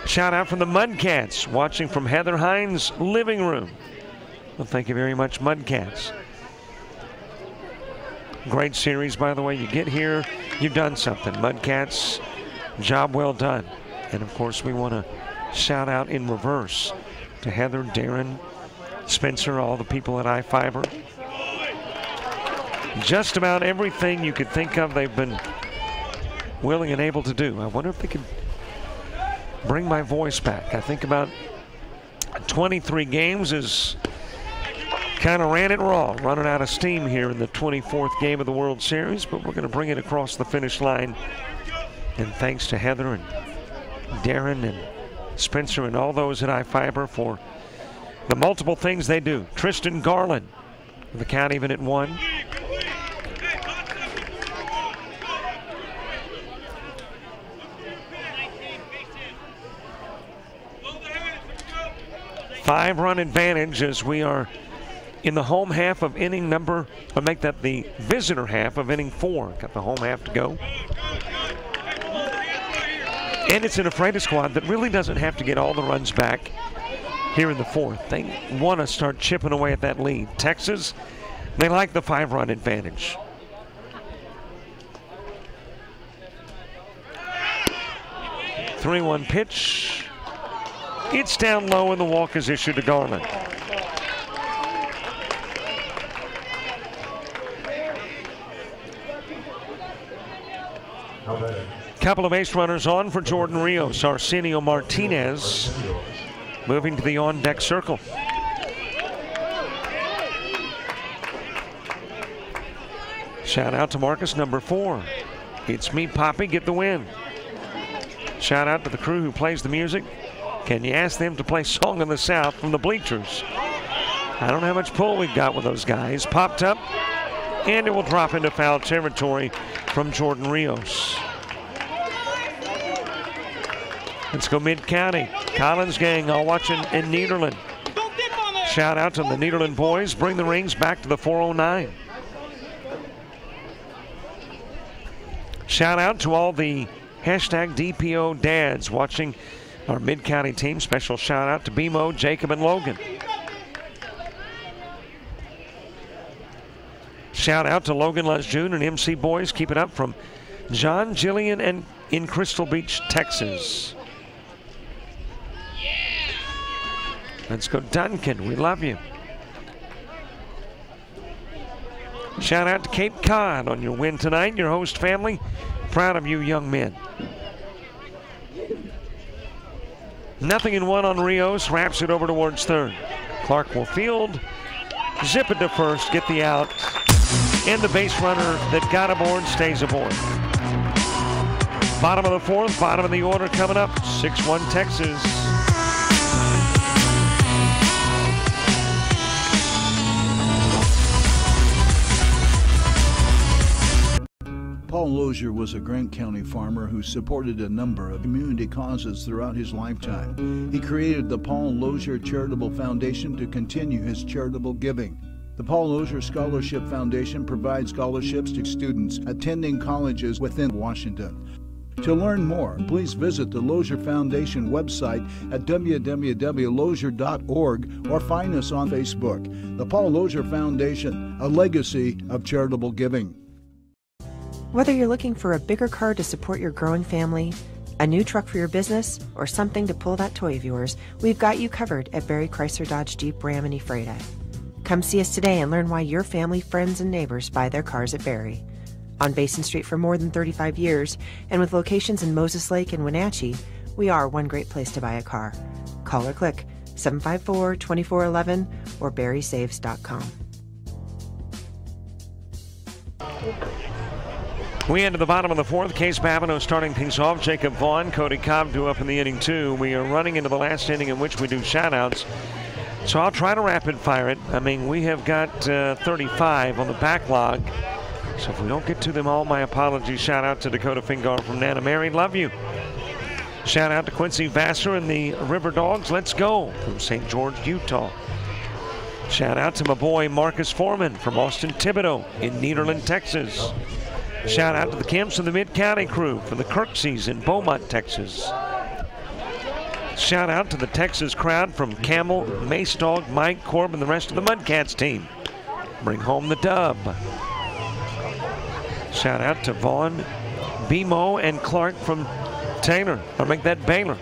Shout out from the Mudcats, watching from Heather Hines' living room. Well, thank you very much, Mudcats. Great series, by the way. You get here, you've done something. Mudcats, job well done. And of course, we want to shout out in reverse to Heather, Darren, Spencer, all the people at I-Fiber. Just about everything you could think of, they've been willing and able to do. I wonder if they could bring my voice back. I think about 23 games is kind of ran it raw, running out of steam here in the 24th game of the World Series, but we're going to bring it across the finish line. And thanks to Heather and Darren and Spencer and all those at I-Fiber for the multiple things they do. Tristan Garland, the count even at 1. Five-run advantage as we are in the home half of inning number, I'll make that the visitor half of inning 4. Got the home half to go. And it's an Ephrata squad that really doesn't have to get all the runs back here in the 4th. They want to start chipping away at that lead. Texas, they like the 5-run advantage. Three-one pitch. It's down low and the walk is issued to Garland.
Now batting.
Couple of base runners on for Jordan Rios. Arsenio Martinez moving to the on-deck circle. Shout out to Marcus, number 4. It's me, Poppy, get the win. Shout out to the crew who plays the music. Can you ask them to play Song in the South from the bleachers? I don't know how much pull we've got with those guys. Popped up, and it will drop into foul territory from Jordan Rios. Let's go mid-county. Collins gang all watching in Nederland. Shout out to the Nederland boys. Bring the rings back to the 409. Shout out to all the hashtag DPO dads watching our mid-county team. Special shout out to BMO, Jacob, and Logan. Shout out to Logan Lejeune and MC boys. Keep it up from John, Jillian, and in Crystal Beach, Texas. Let's go Duncan, we love you. Shout out to Cape Cod on your win tonight. Your host family, proud of you young men. 0-1 on Rios, wraps it over towards third. Clark will field, zip it to first, get the out, and the base runner that got aboard stays aboard. Bottom of the 4th, bottom of the order coming up, 6-1 Texas.
Paul Lozier was a Grant County farmer who supported a number of community causes throughout his lifetime. He created the Paul Lozier Charitable Foundation to continue his charitable giving. The Paul Lozier Scholarship Foundation provides scholarships to students attending colleges within Washington. To learn more, please visit the Lozier Foundation website at www.lozier.org or find us on Facebook. The Paul Lozier Foundation, a legacy of charitable giving.
Whether you're looking for a bigger car to support your growing family, a new truck for your business, or something to pull that toy of yours, we've got you covered at Barry Chrysler Dodge Jeep Ram and Ephrata. Come see us today and learn why your family, friends, and neighbors buy their cars at Barry. On Basin Street for more than 35 years, and with locations in Moses Lake and Wenatchee, we are one great place to buy a car. Call or click 754-2411 or barrysaves.com.
We enter the bottom of the 4th. Case Babineau starting things off. Jacob Vaughn, Cody Cobb due up in the inning 2. We are running into the last inning in which we do shoutouts. So I'll try to rapid fire it. I mean, we have got 35 on the backlog. So if we don't get to them all, my apologies. Shout out to Dakota Fingar from Nana Mary. Love you. Shout out to Quincy Vassar and the River Dogs. Let's go from St. George, Utah. Shout out to my boy Marcus Foreman from Austin Thibodeau in Nederland, Texas. Shout out to the Kemps and the Mid-County crew from the Kirksies in Beaumont, Texas. Shout out to the Texas crowd from Camel, Mace Dog, Mike, Corb, and the rest of the Mudcats team. Bring home the dub. Shout out to Vaughn, BMO, and Clark from Taylor. I'll make that Baylor.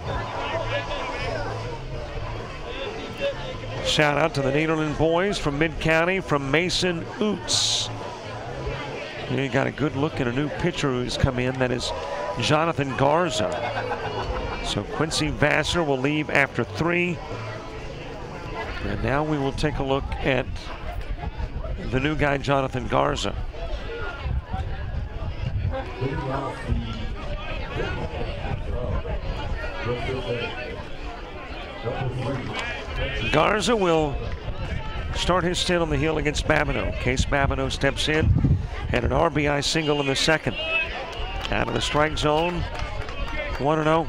Shout out to the Nederland boys from Mid-County, from Mason Oots. You got a good look at a new pitcher who's come in. That is Jonathan Garza. So Quincy Vassar will leave after 3. And now we will take a look at the new guy, Jonathan Garza. Garza will start his stint on the hill against Babineau. Case Babineau steps in and an RBI single in the 2nd. Out of the strike zone, 1-0.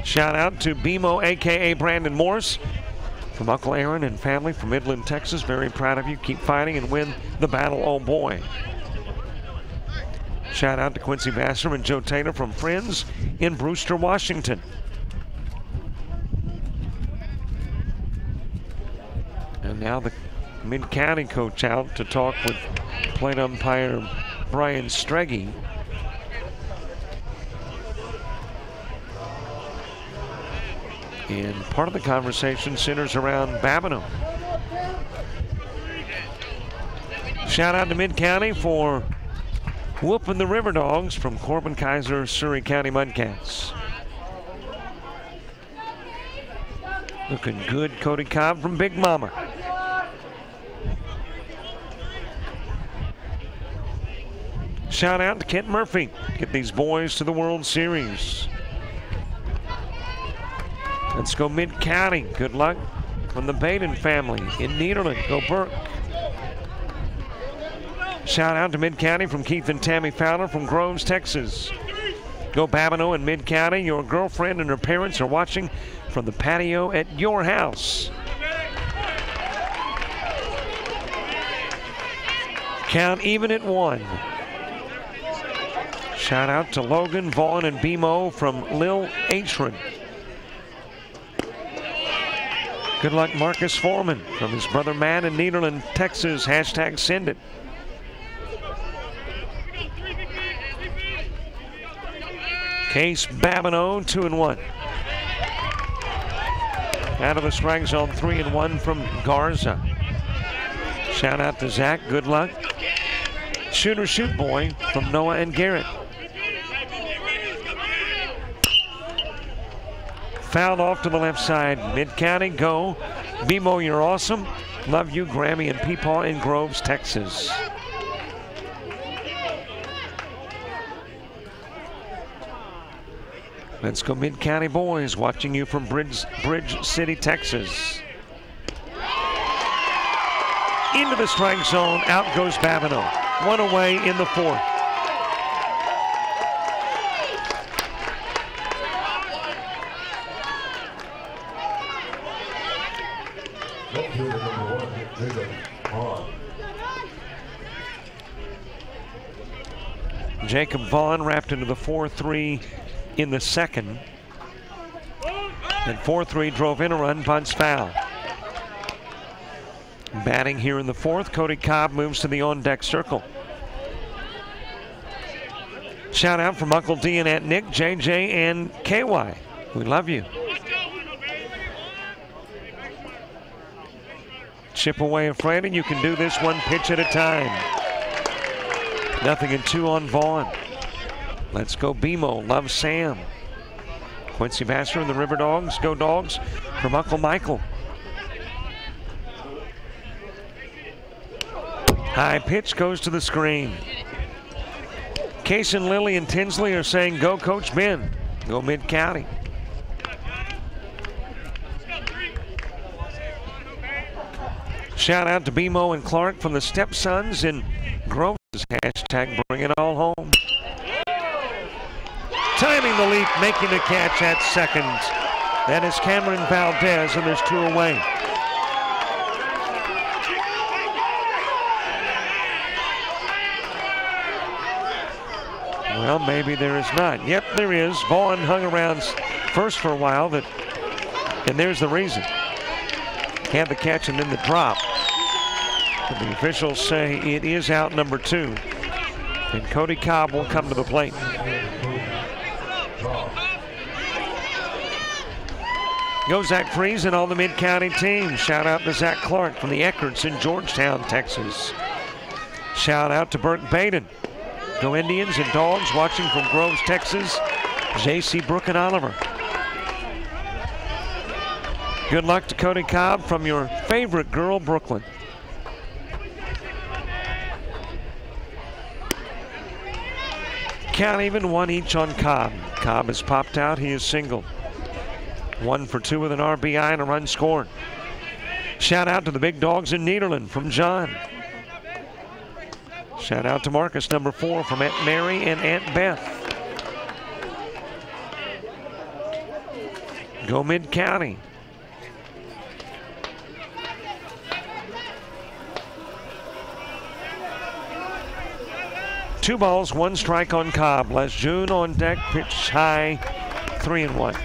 Shout out to BMO, a.k.a. Brandon Morse, from Uncle Aaron and family from Midland, Texas. Very proud of you. Keep fighting and win the battle, oh boy. Shout out to Quincy Vassar and Joe Taylor from Friends in Brewster, Washington. And now the Mid-County coach out to talk with plate umpire Brian Streggy. And part of the conversation centers around Babineau. Shout out to Mid-County for whooping the River Dogs from Corbin Kaiser, Surrey County Mudcats. Looking good, Cody Cobb from Big Mama. Shout out to Kent Murphy. Get these boys to the World Series. Let's go Mid-County. Good luck from the Baden family in Nederland. Go Burke. Shout out to Mid-County from Keith and Tammy Fowler from Groves, Texas. Go Babineau and Mid-County. Your girlfriend and her parents are watching from the patio at your house. Count even at 1. Shout out to Logan, Vaughn, and BMO from Lil Atron. Good luck, Marcus Foreman from his brother Matt in Nederland, Texas. Hashtag send it. Case Babineau, 2-1. Out of the strike zone, 3-1 from Garza. Shout out to Zach, good luck. Shooter Shoot Boy from Noah and Garrett. Fouled off to the left side. Mid-County, go. BMO, you're awesome. Love you, Grammy and Peepaw in Groves, Texas. Let's go Mid-County boys, watching you from Bridge City, Texas. Into the strike zone, out goes Babineau. 1 away in the 4th. Jacob Vaughn wrapped into the 4-3 in the 2nd. And 4-3 drove in a run, bunts foul. Batting here in the 4th, Cody Cobb moves to the on-deck circle. Shout out from Uncle D and Aunt Nick, JJ, and KY. We love you. Chip away Ephrata. You can do this 1 pitch at a time. 0-2 on Vaughn. Let's go BMO. Love Sam. Quincy Vassar and the River Dogs. Go Dogs from Uncle Michael. High pitch goes to the screen. Case and Lily and Tinsley are saying, go Coach Ben. Go Mid-County. Shout out to BMO and Clark from the Stepsons in Groves. Hashtag bring it all home. Timing the leap, making the catch at second. That is Cameron Valdez, and there's 2 away. Well, maybe there is not. Yep, there is. Vaughn hung around first for a while, and there's the reason. Had the catch and then the drop. But the officials say it is out number 2. And Cody Cobb will come to the plate. Go Zach Freeze and all the Mid-County teams. Shout out to Zach Clark from the Eckerts in Georgetown, Texas. Shout out to Burt Baden. Go Indians and Dogs watching from Groves, Texas. JC Brooke and Oliver. Good luck to Cody Cobb from your favorite girl, Brooklyn. Count even, 1 each on Cobb. Cobb has popped out, he is single. 1 for 2 with an RBI and a run scored. Shout out to the Big Dogs in Nederland from John. Shout out to Marcus, number 4, from Aunt Mary and Aunt Beth. Go Mid-County. Two balls, 1 strike on Cobb. Les June on deck, pitch high, 3-1.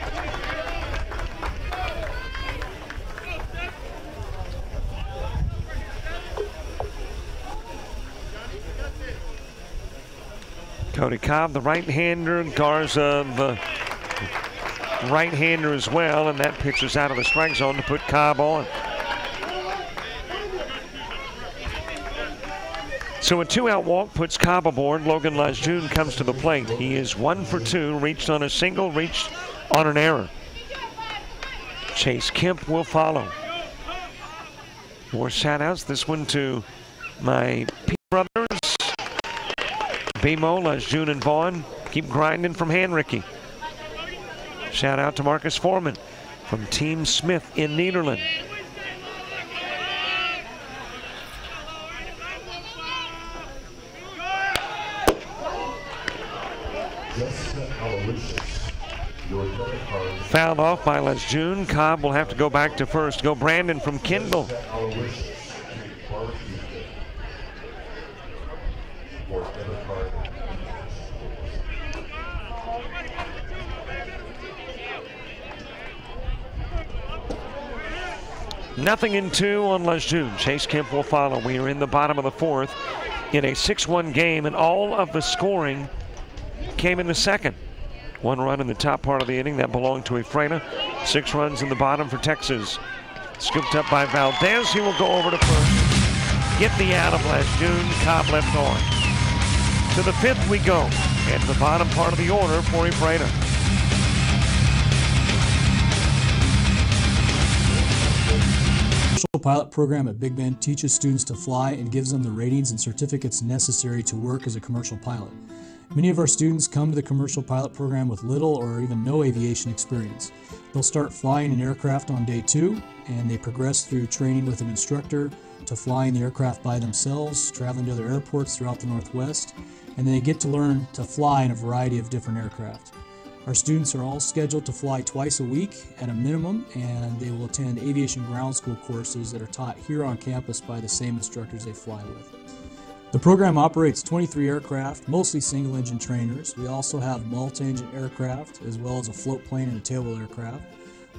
Cody Cobb, the right-hander. Garza, the right-hander as well, and that pitch is out of the strike zone to put Cobb on. So a 2-out walk puts Cobb aboard. Logan Lejeune comes to the plate. He is 1 for 2, reached on a single, reached on an error. Chase Kemp will follow. More shout-outs. This one to my P brothers, Bimo, Lejeune, and Vaughn. Keep grinding from Hanricky. Shout out to Marcus Foreman from Team Smith in Nederland. Fouled off by Lejeune. Cobb will have to go back to first. Go Brandon from Kendall. Nothing in 2 on Lejeune. Chase Kemp will follow. We are in the bottom of the 4th in a 6-1 game, and all of the scoring came in the second. 1 run in the top part of the inning. That belonged to Ephrata. 6 runs in the bottom for Texas. Scooped up by Valdez. He will go over to first. Get the out of Lejeune. Cobb left on. To the 5th we go. At the bottom part of the order for Ephrata.
The pilot program at Big Bend teaches students to fly and gives them the ratings and certificates necessary to work as a commercial pilot. Many of our students come to the commercial pilot program with little or even no aviation experience. They'll start flying an aircraft on day 2, and they progress through training with an instructor to flying the aircraft by themselves, traveling to other airports throughout the Northwest, and they get to learn to fly in a variety of different aircraft. Our students are all scheduled to fly twice a week at a minimum, and they will attend aviation ground school courses that are taught here on campus by the same instructors they fly with. The program operates 23 aircraft, mostly single-engine trainers. We also have multi-engine aircraft, as well as a float plane and a tailwheel aircraft.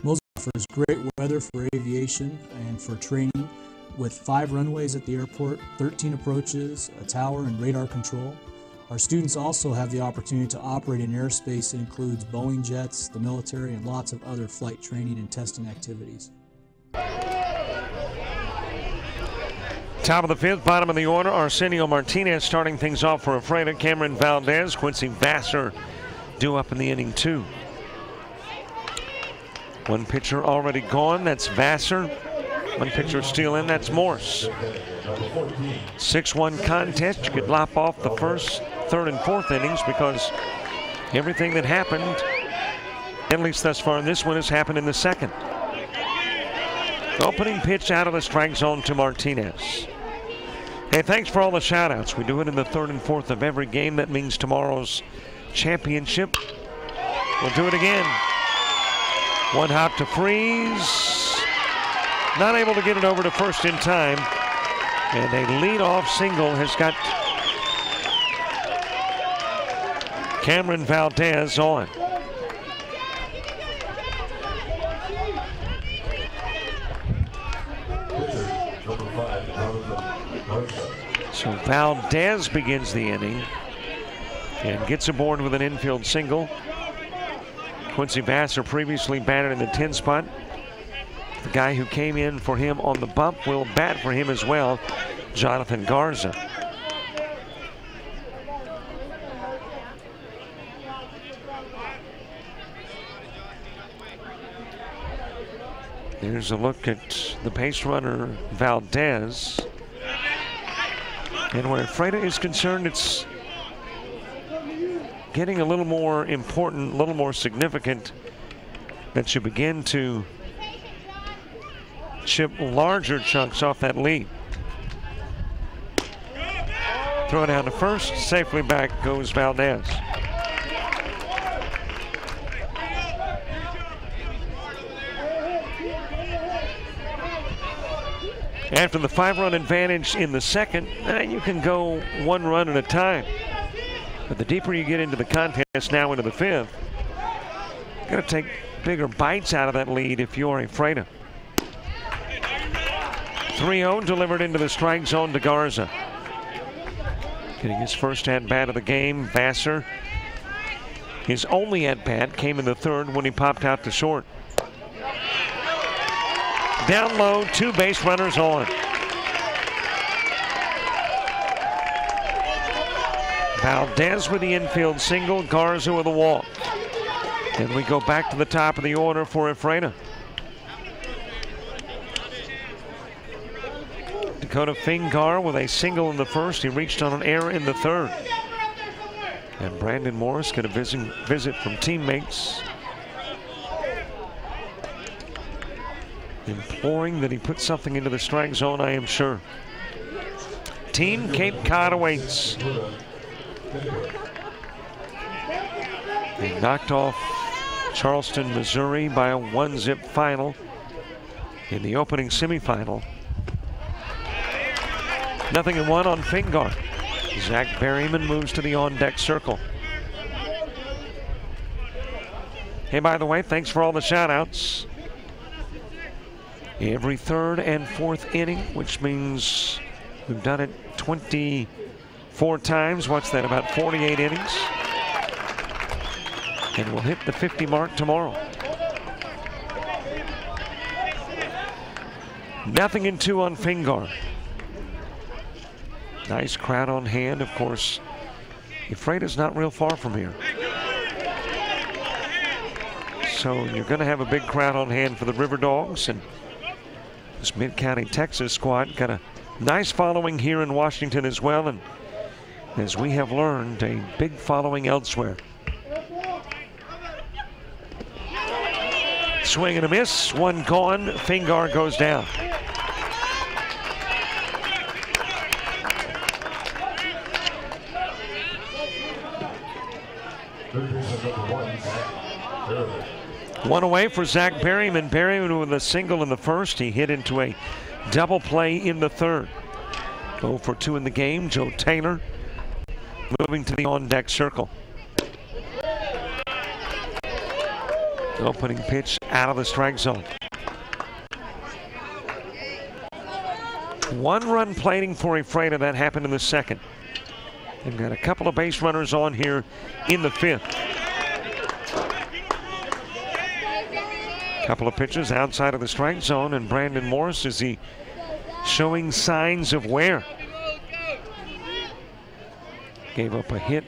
Mosley offers great weather for aviation and for training, with 5 runways at the airport, 13 approaches, a tower, and radar control. Our students also have the opportunity to operate in airspace that includes Boeing jets, the military, and lots of other flight training and testing activities.
Top of the 5th, bottom of the order, Arsenio Martinez starting things off for Ephrata. Cameron Valdez, Quincy Vassar due up in the inning 2. 1 pitcher already gone, that's Vassar. 1 pitcher still in, that's Morse. 6-1 contest. You could lop off the 1st, 3rd, and 4th innings because everything that happened, at least thus far in this one, has happened in the 2nd. Opening pitch out of the strike zone to Martinez. Hey, thanks for all the shout-outs. We do it in the 3rd and 4th of every game. That means tomorrow's championship. We'll do it again. 1 hop to freeze. Not able to get it over to first in time. And a lead-off single has got Cameron Valdez on. So Valdez begins the inning and gets aboard with an infield single. Quincy Vassar previously batted in the 10 spot. The guy who came in for him on the bump will bat for him as well, Jonathan Garza. There's a look at the pace runner, Valdez. And where Ephrata is concerned, it's getting a little more important, a little more significant that you begin to chip larger chunks off that lead. Throw it down to first, safely back goes Valdez. After the 5-run advantage in the 2nd, you can go 1 run at a time. But the deeper you get into the contest, now into the 5th, you've got to take bigger bites out of that lead if you're Ephrata. 3-0 delivered into the strike zone to Garza. Getting his first at-bat of the game, Vassar. His only at-bat came in the 3rd when he popped out to short. Down low, 2 base runners on. Valdez with the infield single, Garza with a walk. And we go back to the top of the order for Ephrata. Dakota Fingar with a single in the first. He reached on an error in the third. And Brandon Morris got a visit from teammates, imploring that he put something into the strike zone, I am sure. Team Cape Cod awaits. They knocked off Charleston, Missouri by a 1-zip final in the opening semifinal. 0-1 on Fingar. Zach Berryman moves to the on-deck circle. Hey, by the way, thanks for all the shout-outs. Every third and fourth inning, which means we've done it 24 times. What's that, about 48 innings? And we'll hit the 50 mark tomorrow. 0-2 on Fingar. Nice crowd on hand, of course. Ephrata's not real far from here. So you're going to have a big crowd on hand for the River Dogs, and this Mid-County Texas squad got a nice following here in Washington as well, and as we have learned, a big following elsewhere. Swing and a miss, one gone. Fingar goes down. One away for Zach Berryman. Berryman with a single in the first. He hit into a double play in the third. 0 for 2 in the game. Joe Taylor moving to the on-deck circle. Opening pitch out of the strike zone. 1 run plating for Ephrata. That happened in the second. They've got a couple of base runners on here in the fifth. Couple of pitches outside of the strike zone, and Brandon Morris, is he showing signs of wear? Gave up a hit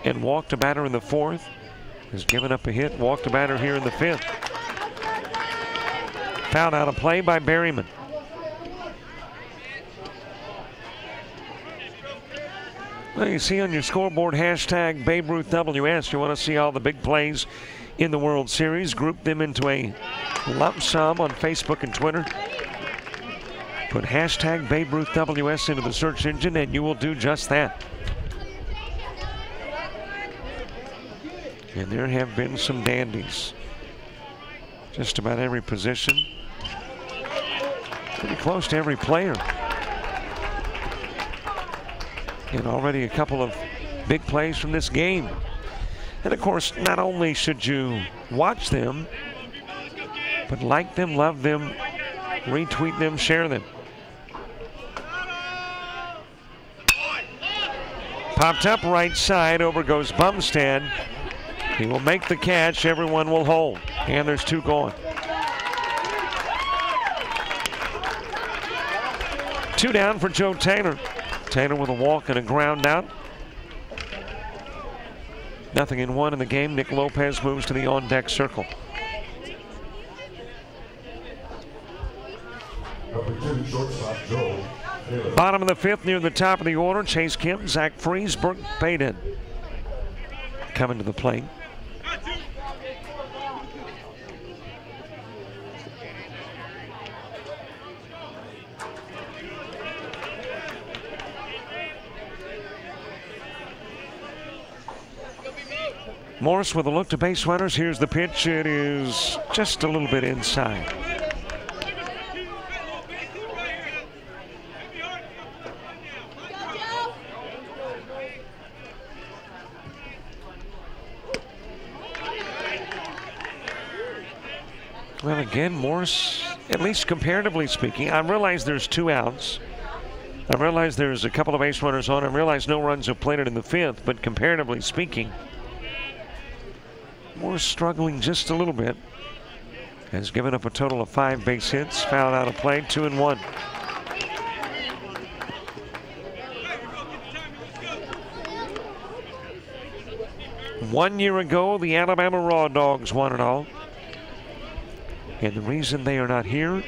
and walked a batter in the fourth. Has given up a hit, walked a batter here in the fifth. Fouled out of play by Berryman. Well, you see on your scoreboard, hashtag Babe Ruth WS. You want to see all the big plays in the World Series. Group them into a lump sum on Facebook and Twitter. Put hashtag Babe Ruth WS into the search engine and you will do just that. And there have been some dandies. Just about every position. Pretty close to every player. And already a couple of big plays from this game. And of course, not only should you watch them, but like them, love them, retweet them, share them. Popped up right side, over goes Bumstead. He will make the catch, everyone will hold. And there's 2 gone. 2 down for Joe Taylor. Taylor with a walk and a ground out. 0-1 in the game. Nick Lopez moves to the on-deck circle. Bottom of the fifth, near the top of the order, Chase Kemp, Zach Freese, Burke Baden coming to the plate. Morris with a look to base runners. Here's the pitch. It is just a little bit inside. Well, again, Morris, at least comparatively speaking, I realize there's 2 outs. I realize there's a couple of base runners on. I realize no runs have plated in the fifth, but comparatively speaking, Morris struggling just a little bit. Has given up a total of 5 base hits, fouled out of play, 2-1. 1 year ago, the Alabama Raw Dogs won it all. And the reason they are not here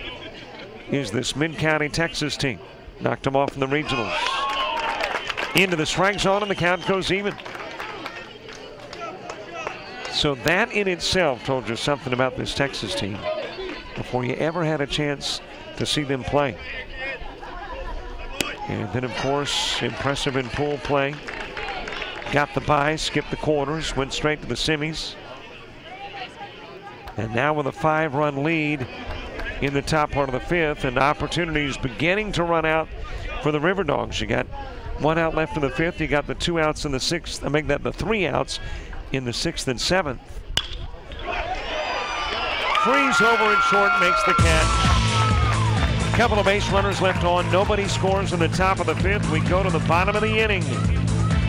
is this Mid-County Texas team. Knocked them off in the regionals. Into the strike zone, and the count goes even. So that in itself told you something about this Texas team before you ever had a chance to see them play. And then, of course, impressive in pool play. Got the bye, skipped the quarters, went straight to the semis. And now with a 5-run lead in the top part of the 5th, and opportunities beginning to run out for the River Dogs. You got 1 out left in the 5th. You got the 2 outs in the 6th. I make that the 3 outs in the 6th and 7th. Freeze over and short, makes the catch. Couple of base runners left on. Nobody scores in the top of the 5th. We go to the bottom of the inning.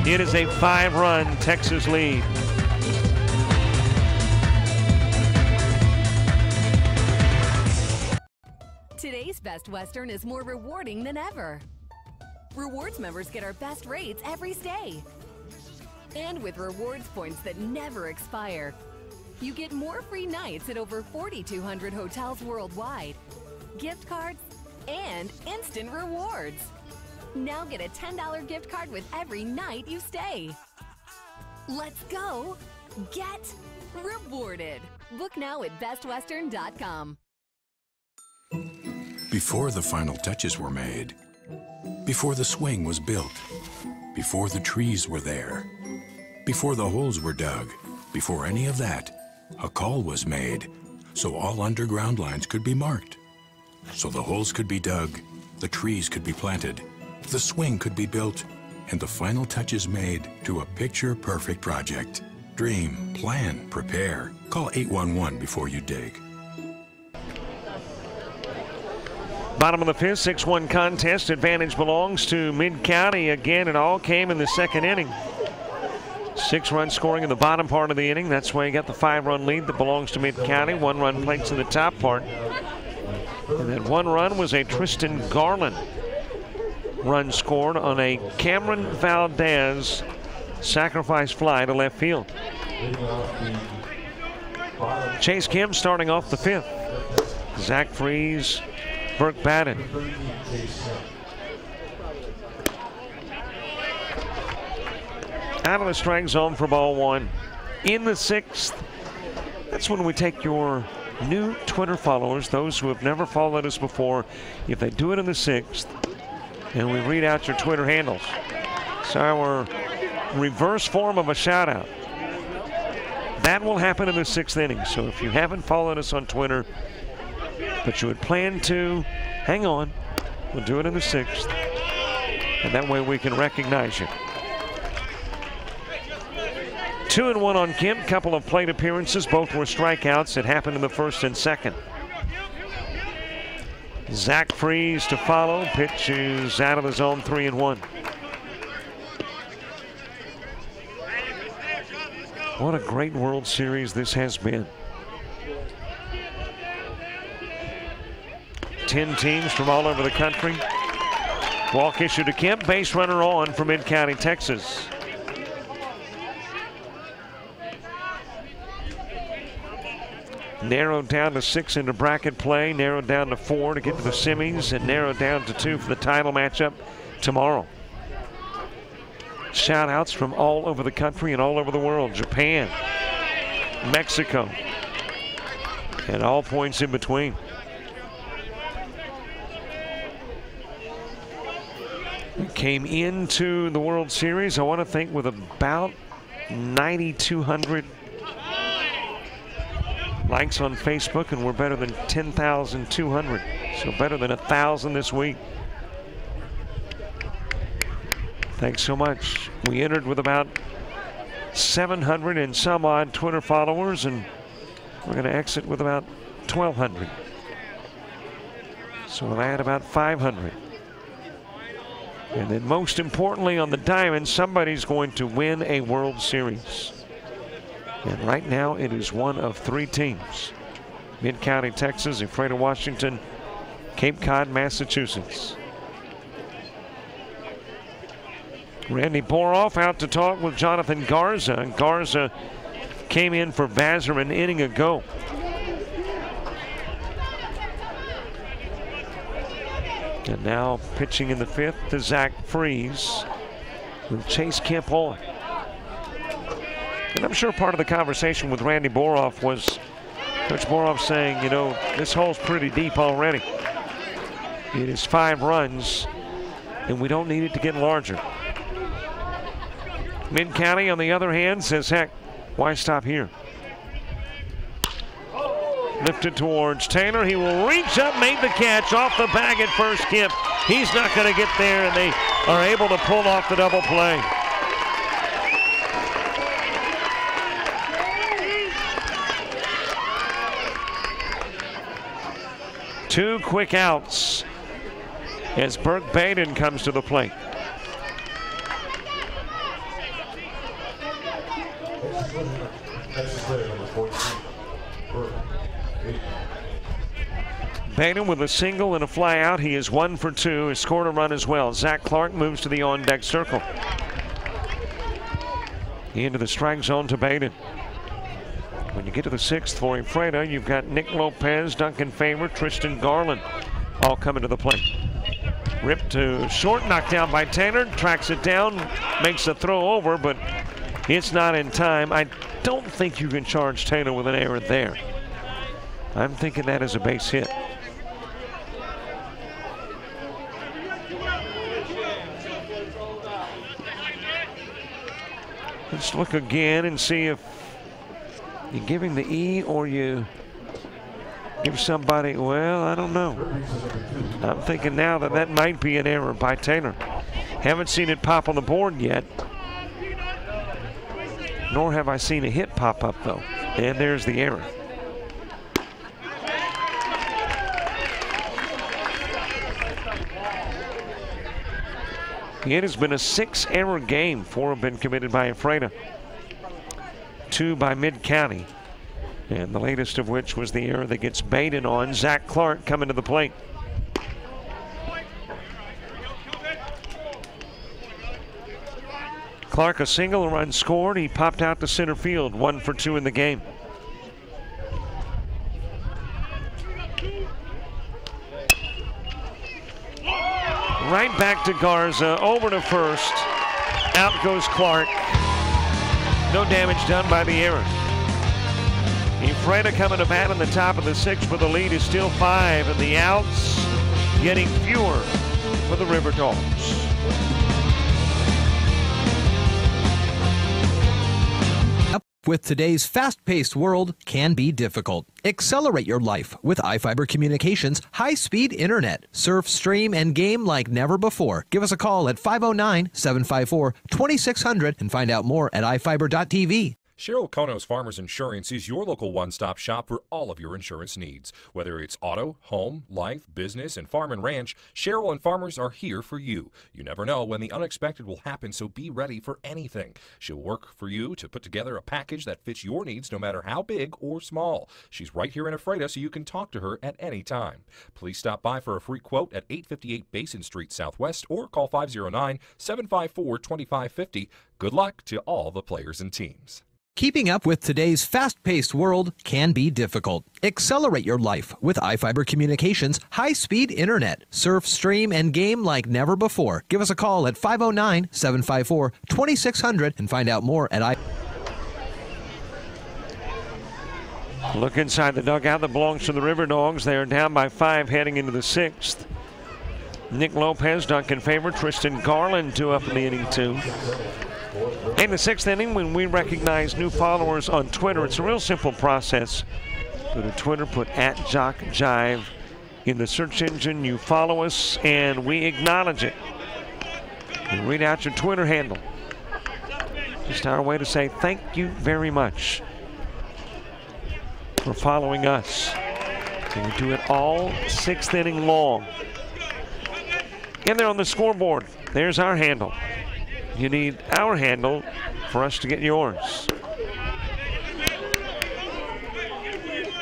It is a 5-run Texas lead.
Today's Best Western is more rewarding than ever. Rewards members get our best rates every stay. And with rewards points that never expire, you get more free nights at over 4,200 hotels worldwide, gift cards, and instant rewards. Now get a $10 gift card with every night you stay. Let's go get rewarded. Book now at bestwestern.com.
Before the final touches were made, before the swing was built, before the trees were there, before the holes were dug, before any of that, a call was made so all underground lines could be marked. So the holes could be dug, the trees could be planted, the swing could be built, and the final touches made to a picture-perfect project. Dream, plan, prepare. Call 811 before you dig.
Bottom of the 5th, 6-1 contest. Advantage belongs to Mid-County. Again, it all came in the 2nd inning. 6-run scoring in the bottom part of the inning. That's why you got the 5-run lead that belongs to Mid-County. 1-run plates in the top part. And that 1 run was a Tristan Garland run scored on a Cameron Valdez sacrifice fly to left field. Chase Kim starting off the 5th. Zach Freeze, Burke Batten. Out of the strike zone for ball 1. In the 6th, that's when we take your new Twitter followers, those who have never followed us before. If they do it in the 6th, and we read out your Twitter handles. It's our reverse form of a shout out. That will happen in the 6th inning. So if you haven't followed us on Twitter, but you would plan to, hang on. We'll do it in the 6th. And that way we can recognize you. 2-1 on Kemp. Couple of plate appearances. Both were strikeouts. It happened in the 1st and 2nd. Zach Freeze to follow. Pitch is out of the zone, 3-1. What a great World Series this has been. 10 teams from all over the country. Walk issued to Kemp. Base runner on for Mid-County, Texas. Narrowed down to 6 into bracket play, narrowed down to 4 to get to the semis, and narrowed down to 2 for the title matchup tomorrow. Shout outs from all over the country and all over the world. Japan, Mexico, and all points in between. We came into the World Series, I want to think, with about 9,200 likes on Facebook, and we're better than 10,200. So better than 1,000 this week. Thanks so much. We entered with about 700 and some odd Twitter followers, and we're going to exit with about 1,200. So we'll add about 500. And then most importantly on the diamond, somebody's going to win a World Series. And right now it is one of 3 teams. Mid-County, Texas, Ephrata, Washington, Cape Cod, Massachusetts. Randy Boroff out to talk with Jonathan Garza. Garza came in for Vassar an inning ago. And now pitching in the 5th to Zach Freeze with Chase Kemp on. And I'm sure part of the conversation with Randy Boroff was Coach Boroff saying, you know, this hole's pretty deep already. It is 5 runs, and we don't need it to get larger. Mid-County, on the other hand, says, heck, why stop here? Lifted towards Taylor. He will reach up, made the catch off the bag at first. Kemp. He's not going to get there, and they are able to pull off the double play. Two quick outs as Burke Baden comes to the plate. Baden with a single and a fly out. He is 1 for 2. Has scored a run as well. Zach Clark moves to the on-deck circle. Into the strike zone to Baden. When you get to the 6th for Ephrata, you've got Nick Lopez, Duncan Favor, Tristan Garland all coming to the plate. Ripped to short, knocked down by Taylor, tracks it down, makes a throw over, but it's not in time. I don't think you can charge Taylor with an error there. I'm thinking that is a base hit. Let's look again and see if you give him the E or you give somebody, well, I don't know. I'm thinking now that that might be an error by Taylor. Haven't seen it pop on the board yet. Nor have I seen a hit pop up, though. And there's the error. It has been a 6-error game. 4 have been committed by Ephrata. 2 by Mid-County. And the latest of which was the error that gets Baden on. Zach Clark coming to the plate. Clark a single, a run scored. He popped out to center field. 1 for 2 in the game. Right back to Garza, over to first. Out goes Clark. No damage done by the error. Ephrata coming to bat on the top of the 6th, but the lead is still 5, and the outs getting fewer for the River Dogs.
With today's fast-paced world can be difficult. Accelerate your life with iFiber Communications high-speed internet. Surf, stream, and game like never before. Give us a call at 509-754-2600 and find out more at iFiber.tv.
Cheryl Konos Farmers Insurance is your local one-stop shop for all of your insurance needs. Whether it's auto, home, life, business, and farm and ranch, Cheryl and Farmers are here for you. You never know when the unexpected will happen, so be ready for anything. She'll work for you to put together a package that fits your needs no matter how big or small. She's right here in Ephrata, so you can talk to her at any time. Please stop by for a free quote at 858 Basin Street Southwest or call 509-754-2550. Good luck to all the players and teams.
Keeping up with today's fast-paced world can be difficult. Accelerate your life with iFiber Communications high-speed internet. Surf, stream, and game like never before. Give us a call at 509-754-2600 and find out more at iFiber.
Look inside the dugout that belongs to the River Dogs. They are down by 5 heading into the 6th. Nick Lopez, Duncan Favor, Tristan Garland 2 up in the inning 2. In the 6th inning, when we recognize new followers on Twitter, it's a real simple process. Go to Twitter, put @JockJive in the search engine. You follow us, and we acknowledge it. You read out your Twitter handle. Just our way to say thank you very much for following us. And we do it all 6th inning long. And there on the scoreboard, there's our handle. You need our handle for us to get yours.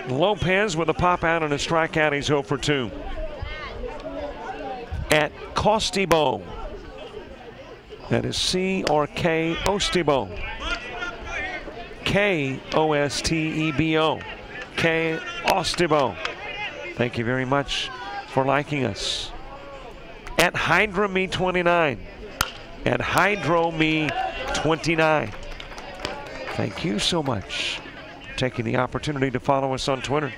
Lopez with a pop out and a strikeout. He's 0 for 2. At Costibo. That is C or K Ostebo. K-O-S-T-E-B-O. K Ostebo. Thank you very much for liking us. At HydroMe29. At HydroMe29. Thank you so much for taking the opportunity to follow us on Twitter.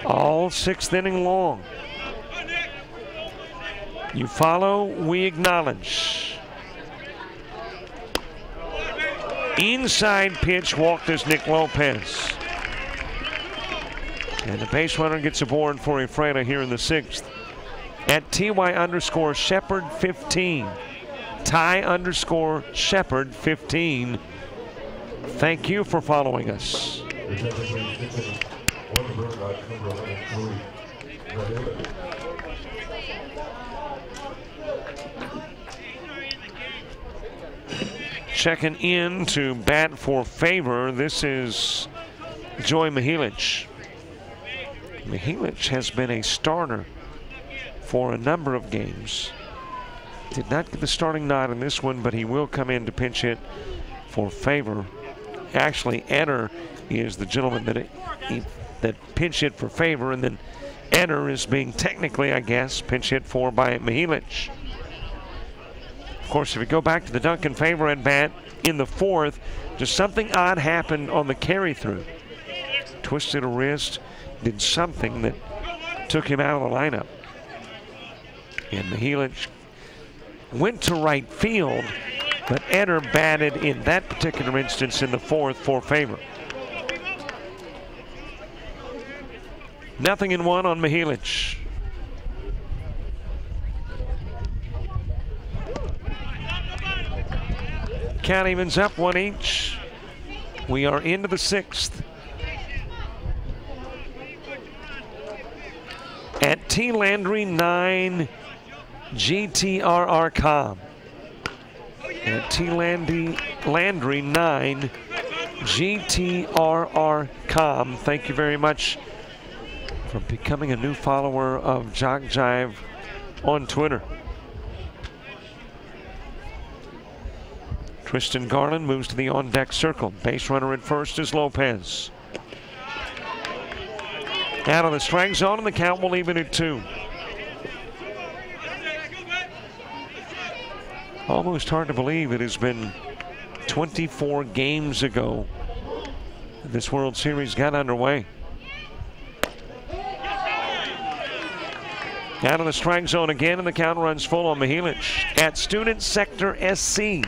All 6th inning long. You follow, we acknowledge. Inside pitch walked is Nick Lopez. And the base runner gets aboard for Ephrata here in the 6th. At TY_Shepherd 15. Ty_Shepherd 15. Thank you for following us. Checking in to bat for favor, this is Joy Mihelic. Mihelic has been a starter for a number of games. Did not get the starting nod in this one, but he will come in to pinch hit for favor. Actually, Eder is the gentleman that pinch hit for favor, and then Eder is being technically, I guess, pinch hit for by Mihelic. Of course, if you go back to the Duncan Favor at bat in the 4th, just something odd happened on the carry-through. Twisted a wrist, did something that took him out of the lineup. And Mihelic went to right field, but Eder batted in that particular instance in the 4th for favor. 0-1 on Mihelic. Count evens up 1 each. We are into the 6th. At T Landry 9 GTRR.com. At T Landry 9 GTRR.com. Thank you very much for becoming a new follower of Jock Jive on Twitter. Tristan Garland moves to the on-deck circle. Base runner at first is Lopez. Out of the strike zone, and the count will leave it at 2. Almost hard to believe it has been 24 games ago that this World Series got underway. Out of the strike zone again, and the count runs full on Mihelic. At Student Sector SC.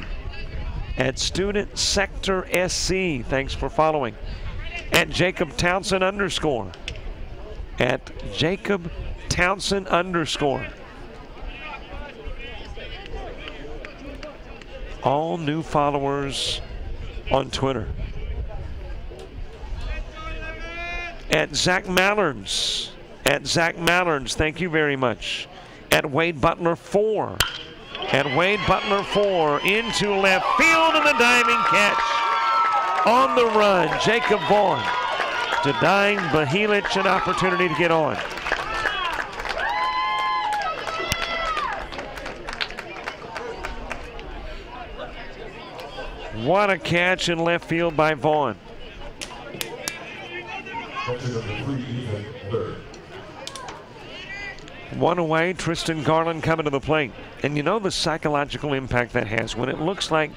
At Student Sector SC. Thanks for following. At Jacob Townsend _. At Jacob Townsend _. All new followers on Twitter. At Zach Mallards. At Zach Mallards, thank you very much. At Wade Butler 4. At Wade Butler 4 into left field, and the diving catch on the run. Jacob Vaughn denying Mihelic an opportunity to get on. What a catch in left field by Vaughn. One away, Tristan Garland coming to the plate. And you know the psychological impact that has when it looks like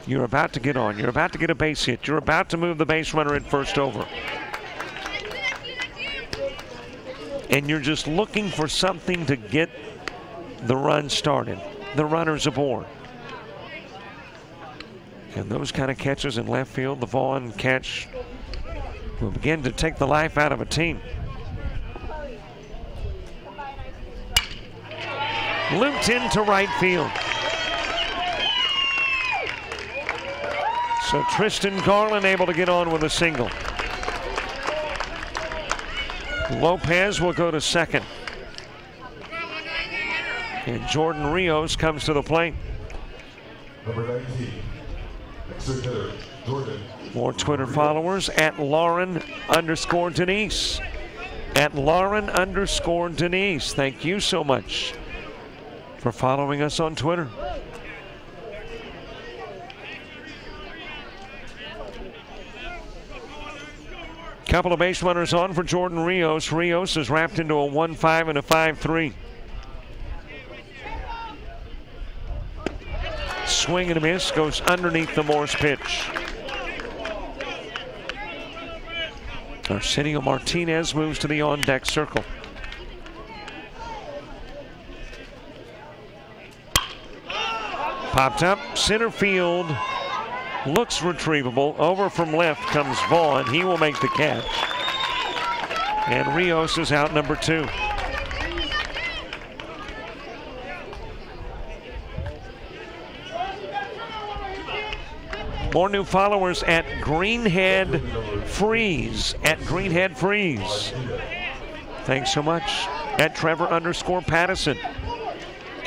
you're about to get on, you're about to get a base hit, you're about to move the base runner at first over. And you're just looking for something to get the run started. The runner's aboard. And those kind of catches in left field, the Vaughn catch will begin to take the life out of a team. Looped into right field. So Tristan Garland able to get on with a single. Lopez will go to second. And Jordan Rios comes to the plate.
Number 19, extra hitter, Jordan.
More Twitter followers at Lauren_Denise. At Lauren_Denise. Thank you so much for following us on Twitter. Couple of base runners on for Jordan Rios. Rios is wrapped into a 1-5 and a 5-3. Swing and a miss, goes underneath the Morse pitch. Arsenio Martinez moves to the on-deck circle. Popped up, center field, looks retrievable. Over from left comes Vaughn. He will make the catch. And Rios is out number 2. More new followers at Greenhead Freeze. At Greenhead Freeze. Thanks so much. At Trevor_Pattison.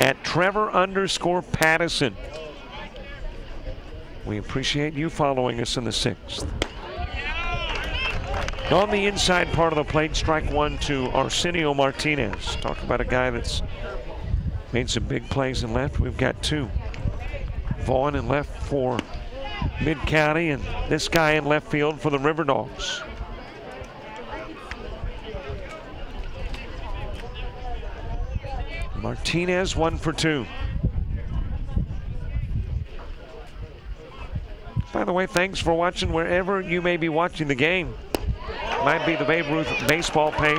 At Trevor_Pattison. We appreciate you following us in the 6th. On the inside part of the plate, strike 1 to Arsenio Martinez. Talk about a guy that's made some big plays in left. We've got 2. Vaughn in left for Mid-County, and this guy in left field for the River Dogs. Martinez 1 for 2. By the way, thanks for watching wherever you may be watching the game. Might be the Babe Ruth baseball page.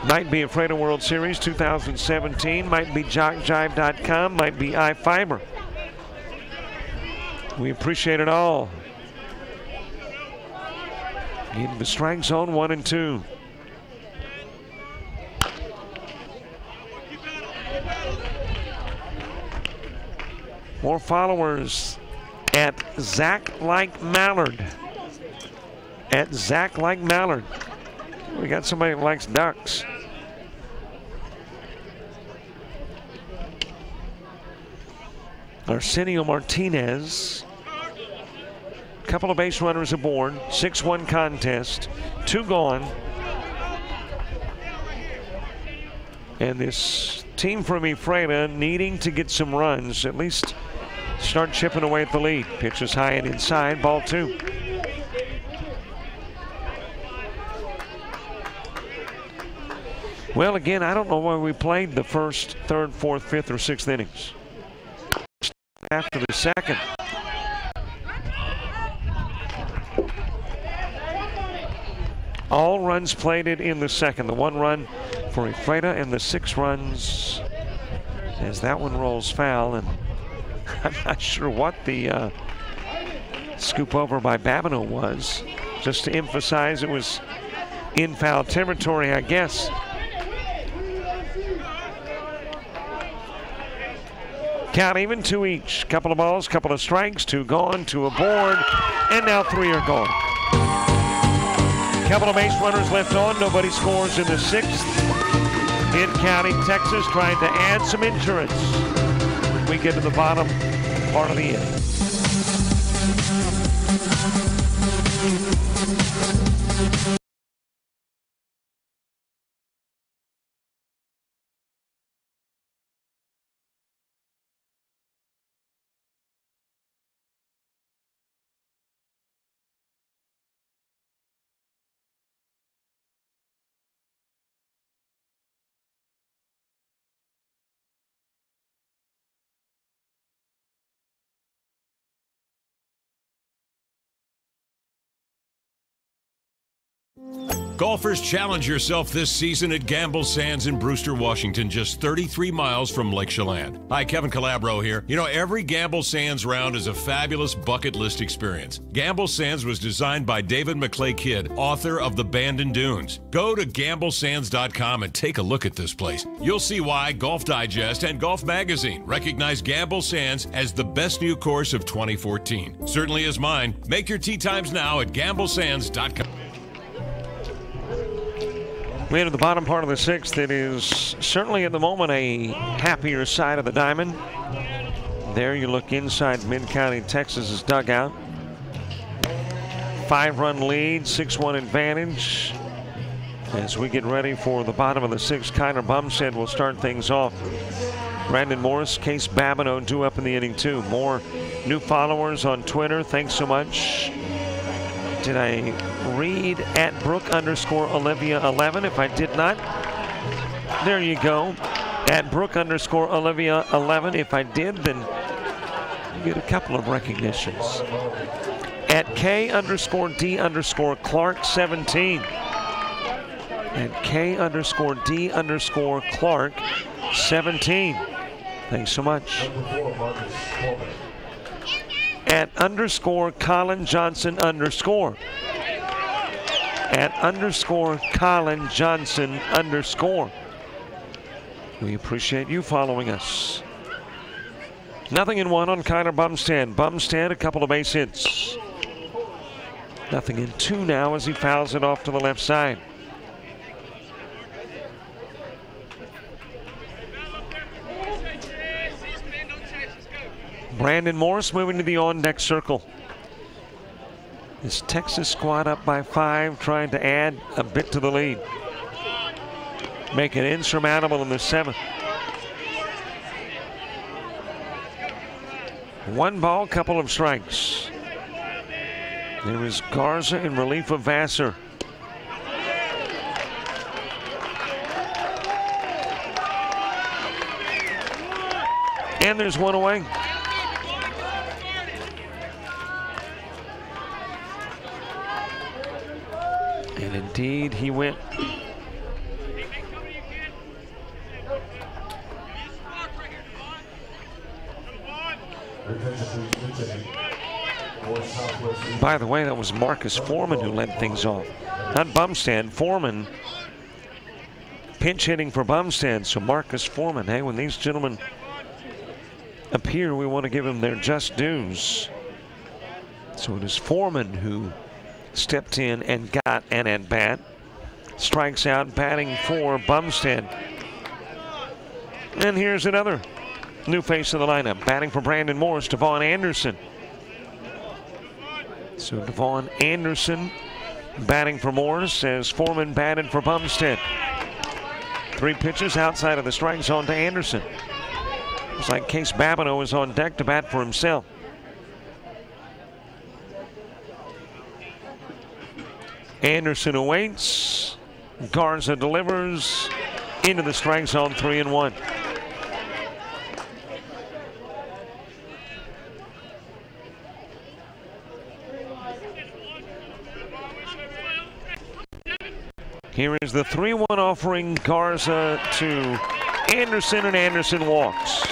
Might be Ephrata World Series 2017. Might be JockJive.com. Might be iFiber. We appreciate it all. In the strike zone, 1 and 2. More followers at Zach Like Mallard. At Zach Like Mallard. We got somebody that likes ducks. Arsenio Martinez. Couple of base runners aboard. 6-1 contest. 2 gone. And this team from Ephrata needing to get some runs, at least start chipping away at the lead. Pitch is high and inside, ball 2. Well, again, I don't know why we played the first, third, fourth, fifth, or sixth innings. After the second. All runs plated in the second. The 1 run for Ephrata and the 6 runs as that one rolls foul. And I'm not sure what the scoop over by Babineau was. Just to emphasize it was in foul territory, I guess. Count even, 2 each. Couple of balls, couple of strikes, 2 gone, 2 aboard, and now 3 are gone. Couple of base runners left on. Nobody scores in the 6th. Mid-County, Texas trying to add some insurance when we get to the bottom part of the inning.
Golfers, challenge yourself this season at Gamble Sands in Brewster, Washington, just 33 miles from Lake Chelan. Hi, Kevin Calabro here. You know, every Gamble Sands round is a fabulous bucket list experience. Gamble Sands was designed by David McClay Kidd, author of The Bandon Dunes. Go to GambleSands.com and take a look at this place. You'll see why Golf Digest and Golf Magazine recognize Gamble Sands as the best new course of 2014. Certainly is mine. Make your tee times now at GambleSands.com.
We enter the bottom part of the 6th. It is certainly at the moment a happier side of the diamond. There you look inside Mid-County, Texas's dugout. 5-run lead, 6-1 advantage. As we get ready for the bottom of the sixth, Kyler Bumstead will start things off. Brandon Morris, Case Babineau due up in the inning too. More new followers on Twitter. Thanks so much. Did I read at Brooke_Olivia11? If I did not, there you go. At Brooke_Olivia11. If I did, then you get a couple of recognitions. At K_D_Clark17. At K_D_Clark17. Thanks so much. At _Colin Johnson_. At _Colin Johnson_. We appreciate you following us. 0-1 on Kyler Bumstead. Bumstead, a couple of base hits. 0-2 now as he fouls it off to the left side. Brandon Morris moving to the on-deck circle. This Texas squad up by 5, trying to add a bit to the lead. Make it insurmountable in the 7th. 1 ball, couple of strikes. There is Garza in relief of Vassar. And there's 1 away. And indeed, he went. By the way, that was Marcus Foreman who led things off. Not Bumstead. Foreman pinch hitting for Bumstead. So Marcus Foreman. Hey, when these gentlemen appear, we want to give them their just dues. So it is Foreman who stepped in and got an at-bat. Strikes out, batting for Bumstead. And here's another new face of the lineup. Batting for Brandon Morris, Devon Anderson. So Devon Anderson batting for Morris as Foreman batted for Bumstead. 3 pitches outside of the strike zone to Anderson. Looks like Case Babineau is on deck to bat for himself. Anderson awaits. Garza delivers into the strike zone, 3-1. Here is the 3-1 offering. Garza to Anderson, and Anderson walks.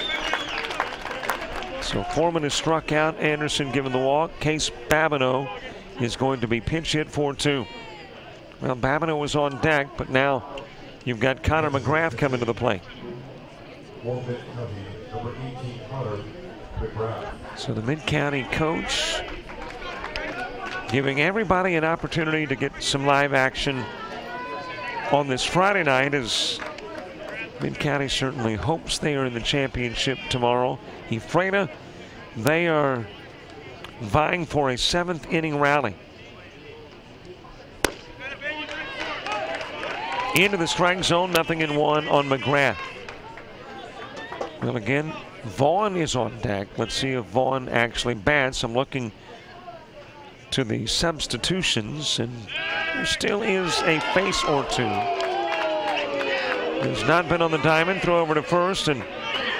So Foreman is struck out. Anderson given the walk. Case Babineau is going to be pinch hit for 2. Well, Babineau was on deck, but now you've got Connor McGrath coming to the plate. So the Mid-County coach giving everybody an opportunity to get some live action on this Friday night, as Mid-County certainly hopes they are in the championship tomorrow. Ephrata, they are vying for a 7th inning rally. Into the strike zone, 0-1 on McGrath. Well, again, Vaughn is on deck. Let's see if Vaughn actually bats. I'm looking to the substitutions, and there still is a face or two. He's not been on the diamond. Throw over to first, and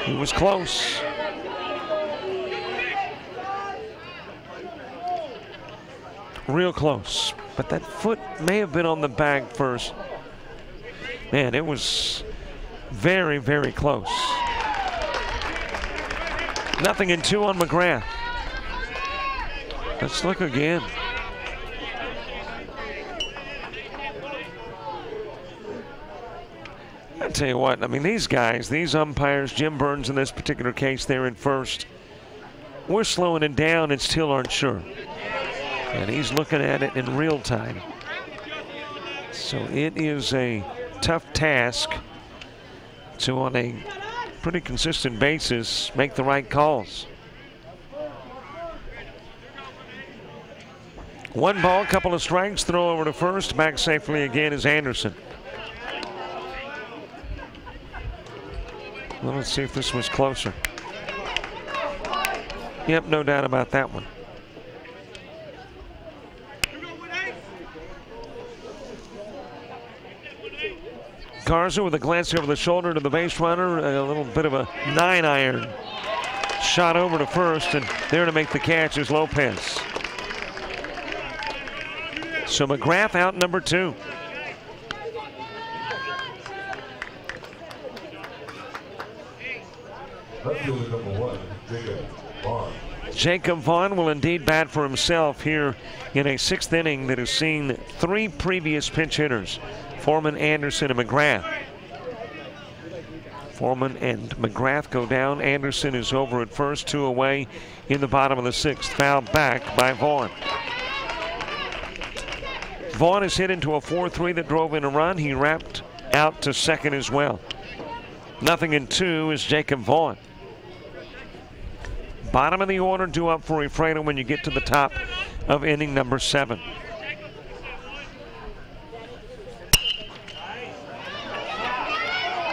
he was close. Real close, but that foot may have been on the bag first. Man, it was very, very close. 0-2 on McGrath. Let's look again. I tell you what, I mean, these guys, these umpires, Jim Burns in this particular case, they're in first. We're slowing it down and still aren't sure. And he's looking at it in real time. So it is a tough task to, on a pretty consistent basis, make the right calls. 1 ball, couple of strikes, throw over to first. Back safely again is Anderson. Well, let's see if this was closer. Yep, no doubt about that one. Garza with a glance over the shoulder to the base runner, a little bit of a 9-iron. Shot over to first, and there to make the catch is Lopez. So McGrath out number 2. Jacob Vaughn will indeed bat for himself here in a 6th inning that has seen 3 previous pinch hitters, Foreman, Anderson, and McGrath. Foreman and McGrath go down. Anderson is over at first, 2 away in the bottom of the 6th. Foul back by Vaughn. Vaughn is hit into a 4-3 that drove in a run. He wrapped out to second as well. 0-2 is Jacob Vaughn. Bottom of the order due up for Ephrata when you get to the top of inning number 7.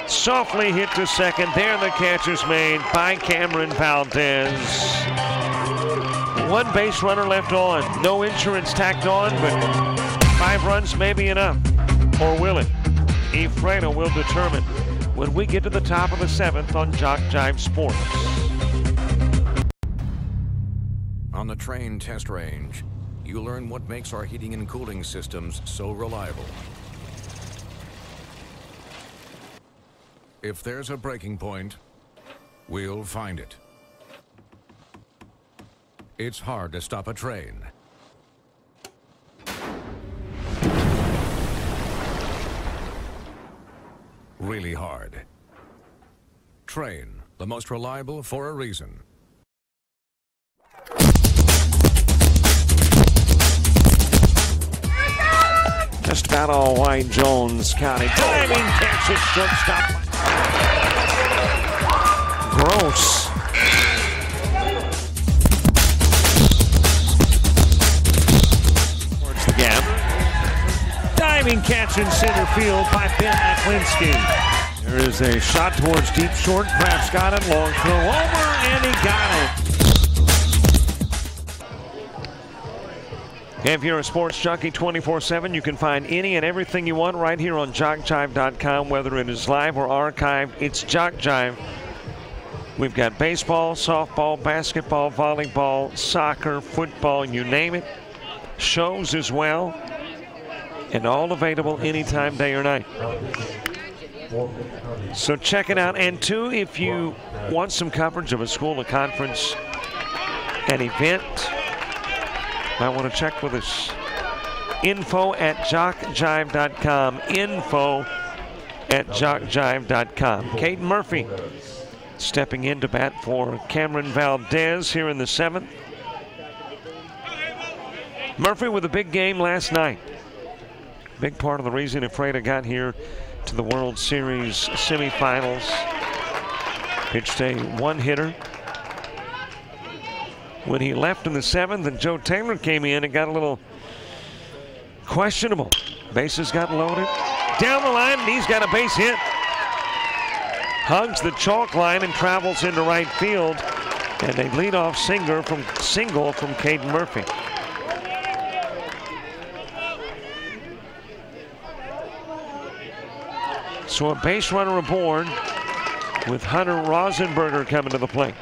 Softly hit to second. There the catch is made by Cameron Valdez. 1 base runner left on. No insurance tacked on, but 5 runs may be enough. Or will it? Ephrata will determine when we get to the top of the 7th on Jock Jive Sports.
On the Train test range, you learn what makes our heating and cooling systems so reliable. If there's a breaking point, we'll find it. It's hard to stop a train. Really hard. Train, the most reliable for a reason.
Just about all white, Jones County. Diving catch at shortstop. Gross. Towards the gap. Diving catch in center field by Ben Aklinski. There is a shot towards deep short. Krafts got it. Long throw over, and he got it. If you're a sports junkie 24/7, you can find any and everything you want right here on JockJive.com, whether it is live or archived. It's Jock Jive. We've got baseball, softball, basketball, volleyball, soccer, football, you name it. Shows as well, and all available anytime, day or night. So check it out. And 2, if you want some coverage of a school, a conference, an event, I want to check with us. Info at JockJive.com. Info at JockJive.com. Caden Murphy stepping in to bat for Cameron Valdez here in the 7th. Murphy with a big game last night. Big part of the reason Ephrata got here to the World Series semifinals. Pitched a 1-hitter. When he left in the 7th and Joe Taylor came in, it got a little questionable. Bases got loaded. Down the line, and he's got a base hit. Hugs the chalk line and travels into right field. And a leadoff single from Caden Murphy. So a base runner aboard with Hunter Rosenberger coming to the plate.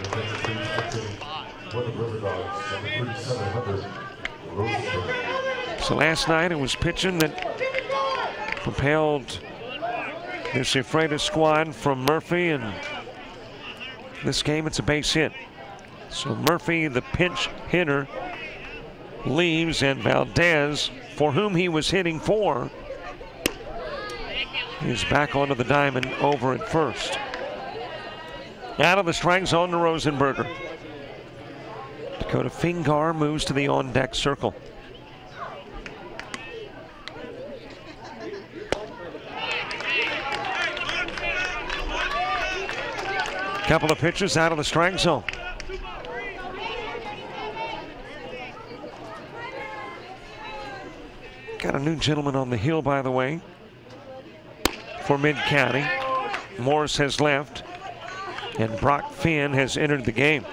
So last night it was pitching that propelled this Ephrata squad from Murphy, and this game it's a base hit. So Murphy, the pinch hitter, leaves, and Valdez, for whom he was hitting for, is back onto the diamond over at first. Out of the strike zone to Rosenberger. Dakota Fingar moves to the on-deck circle. Couple of pitches out of the strike zone. Got a new gentleman on the hill, by the way, for Mid-County. Morris has left, and Brock Finn has entered the game.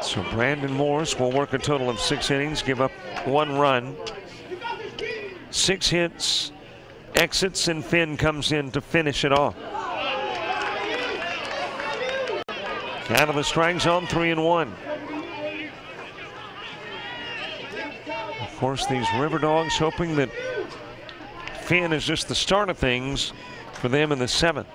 So Brandon Morris will work a total of 6 innings, give up 1 run, 6 hits, exits, and Finn comes in to finish it off. Out of the strike zone, 3-1. Of course, these River Dogs hoping that Finn is just the start of things for them in the 7th.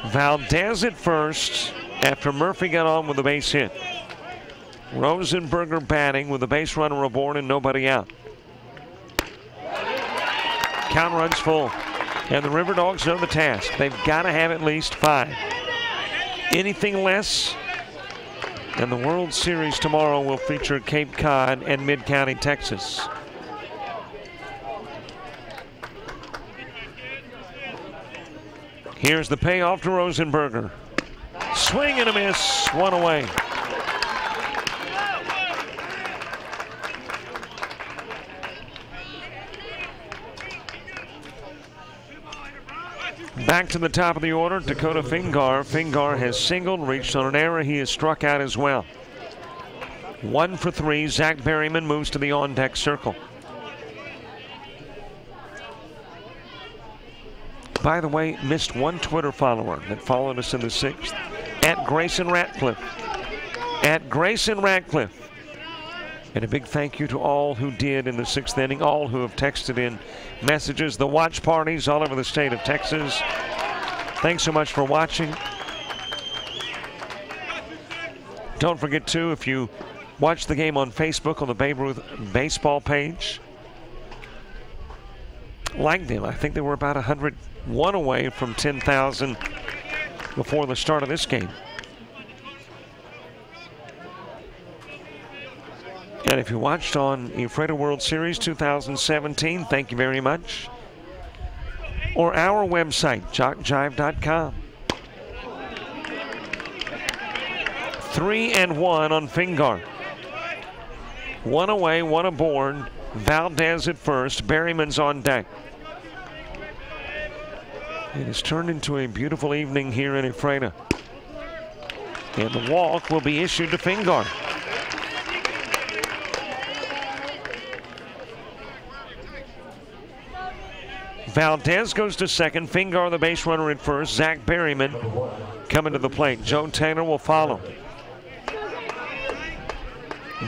Valdez at first after Murphy got on with a base hit. Rosenberger batting with a base runner aboard and nobody out. Count runs full. And the River Dogs know the task. They've got to have at least 5. Anything less, and the World Series tomorrow will feature Cape Cod and Mid-County, Texas. Here's the payoff to Rosenberger. Swing and a miss, 1 away. Back to the top of the order, Dakota Fingar. Fingar has singled, reached on an error. He has struck out as well. 1 for 3. Zach Berryman moves to the on-deck circle. By the way, missed 1 Twitter follower that followed us in the 6th. At Grayson Ratcliffe. At Grayson Ratcliffe. And a big thank you to all who did in the 6th inning, all who have texted in messages, the watch parties all over the state of Texas. Thanks so much for watching. Don't forget, too, if you watch the game on Facebook on the Babe Ruth baseball page, like them. I think they were about 101 away from 10,000 before the start of this game. And if you watched on Ephrata World Series 2017, thank you very much. Or our website, jockjive.com. 3-1 on Fingar. 1 away, 1 aboard. Valdez at first. Berryman's on deck. It has turned into a beautiful evening here in Ephrata. And the walk will be issued to Fingar. Valdez goes to second. Fingar, the base runner, at first. Zach Berryman coming to the plate. Joe Taylor will follow.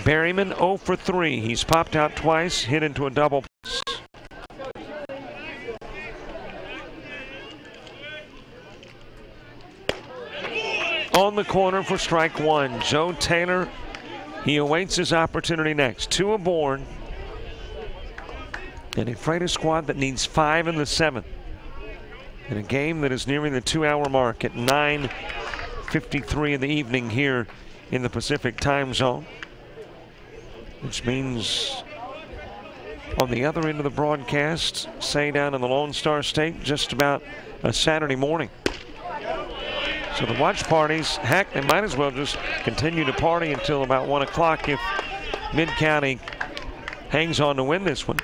Berryman 0 for 3. He's popped out twice, hit into a double. On the corner for strike 1. Joe Taylor, he awaits his opportunity next. 2 aboard. An Ephrata squad that needs 5 in the 7th. In a game that is nearing the 2-hour mark at 9:53 in the evening here in the Pacific time zone. Which means on the other end of the broadcast, say down in the Lone Star State, just about a Saturday morning. So the watch parties, heck, they might as well just continue to party until about 1 o'clock if Mid-County hangs on to win this one.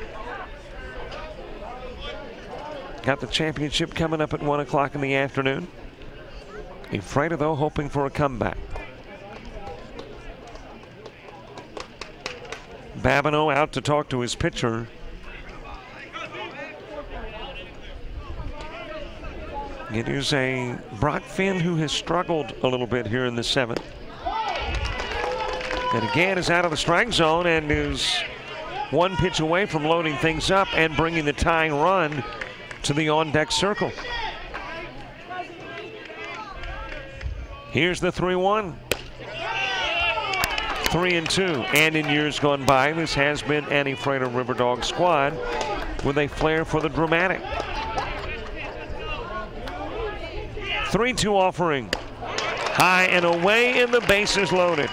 Got the championship coming up at 1 o'clock in the afternoon. Ephrata, though, hoping for a comeback. Babineau out to talk to his pitcher. It is a Brock Finn who has struggled a little bit here in the 7th. And again is out of the strike zone and is 1 pitch away from loading things up and bringing the tying run to the on-deck circle. Here's the 3-1. 3-2. And in years gone by, this has been an Ephrata River Dog squad with a flair for the dramatic. 3-2 offering. High and away, and the bases loaded.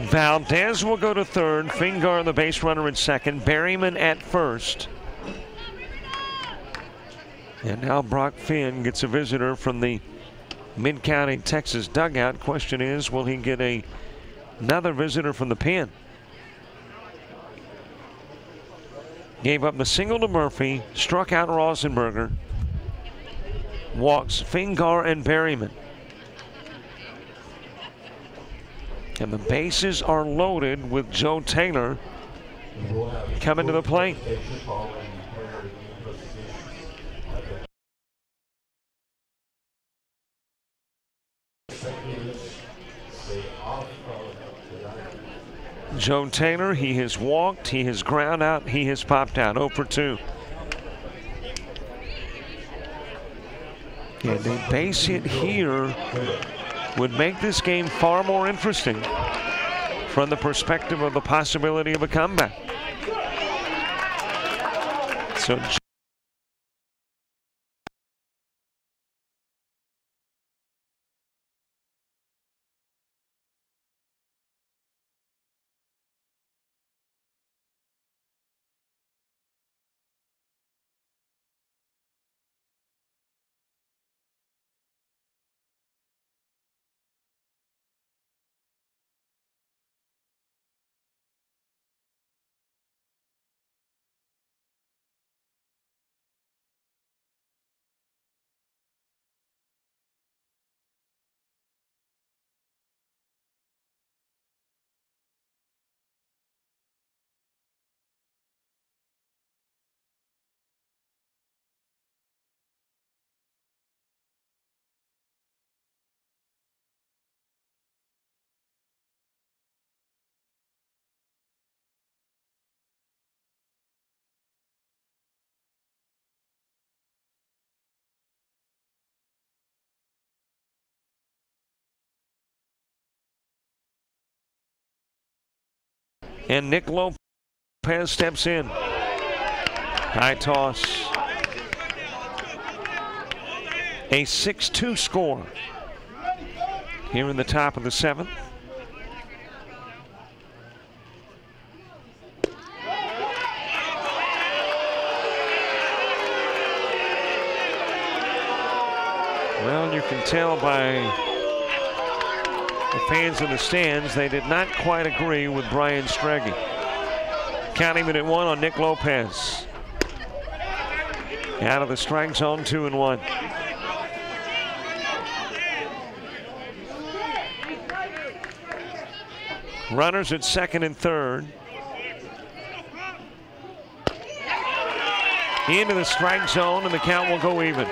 Valdez will go to third. Fingar, the base runner, at second. Berryman at first. And now Brock Finn gets a visitor from the Mid-County Texas dugout. Question is, will he get another visitor from the pen? Gave up the single to Murphy, struck out Rosenberger, walks Fingar and Berryman. And the bases are loaded with Joe Taylor coming to the plate. Joe Taylor, he has walked, he has ground out, he has popped out. 0 for 2. And a base hit here would make this game far more interesting from the perspective of the possibility of a comeback. So and Nick Lopez steps in. High toss. A 6-2 score here in the top of the 7th. Well, you can tell by the fans in the stands, they did not quite agree with Brian Strege. Counting it at 1 on Nick Lopez. Out of the strike zone, 2-1. Runners at second and third. Into the strike zone, and the count will go even.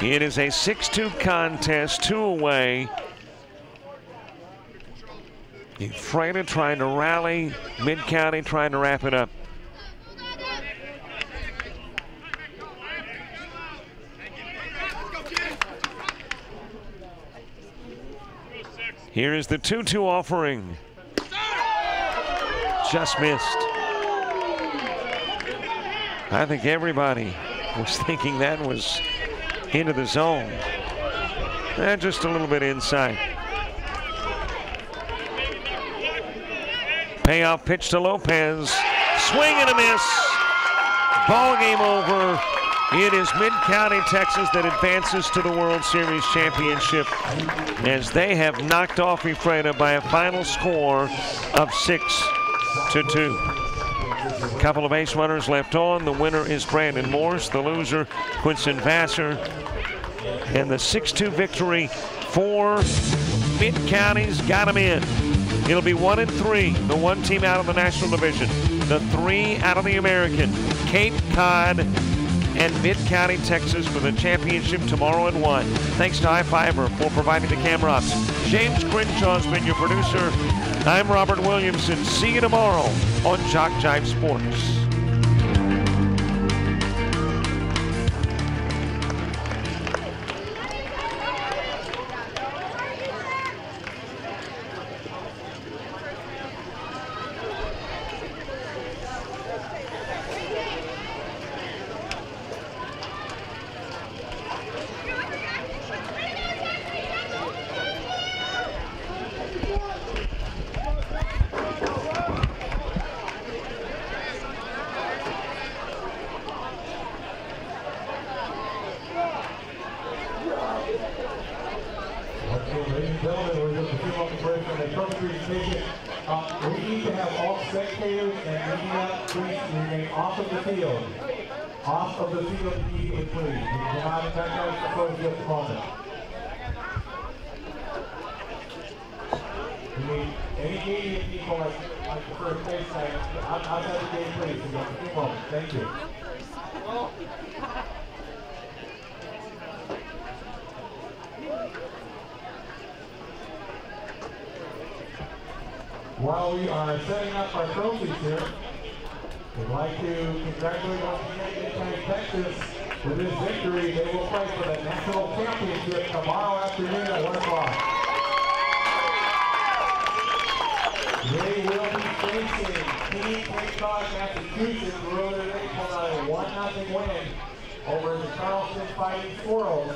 It is a 6-2 contest, 2 away. Ephrata trying to rally, Mid-County trying to wrap it up. Here is the 2-2 offering. Just missed. I think everybody was thinking that was into the zone. Just a little bit inside. Payoff pitch to Lopez. Swing and a miss. Ball game over. It is Mid-County Texas that advances to the World Series championship as they have knocked off Ephrata by a final score of 6-2. A couple of base runners left on. The winner is Brandon Morse. The loser, Quincy Vassar. And the 6-2 victory for Mid-County's got them in. It'll be 1-3, the 1 team out of the National Division. The 3 out of the American. Cape Cod and Mid-County, Texas for the championship tomorrow at 1. Thanks to iFiber for providing the camera ops. James Crenshaw's been your producer. I'm Robert Williamson. See you tomorrow on Jock Jive Sports.
and gentlemen, we're just a few moments away from the trophy presentation. We need to have all spectators and media please remain off of the field. Off of the field immediately, please. We cannot back out the photos at the moment. We need any media people like the first base side outside the gate, please. We got a few moments. Thank you. While we are setting up our trophies here, we'd like to congratulate Washington County, Texas with this victory. They will play for the national championship tomorrow afternoon at 1 o'clock. They will be facing Team Cape Cod, Massachusetts, who earlier they pulled out a 1-0 win over the Charleston Fighting Squirrels.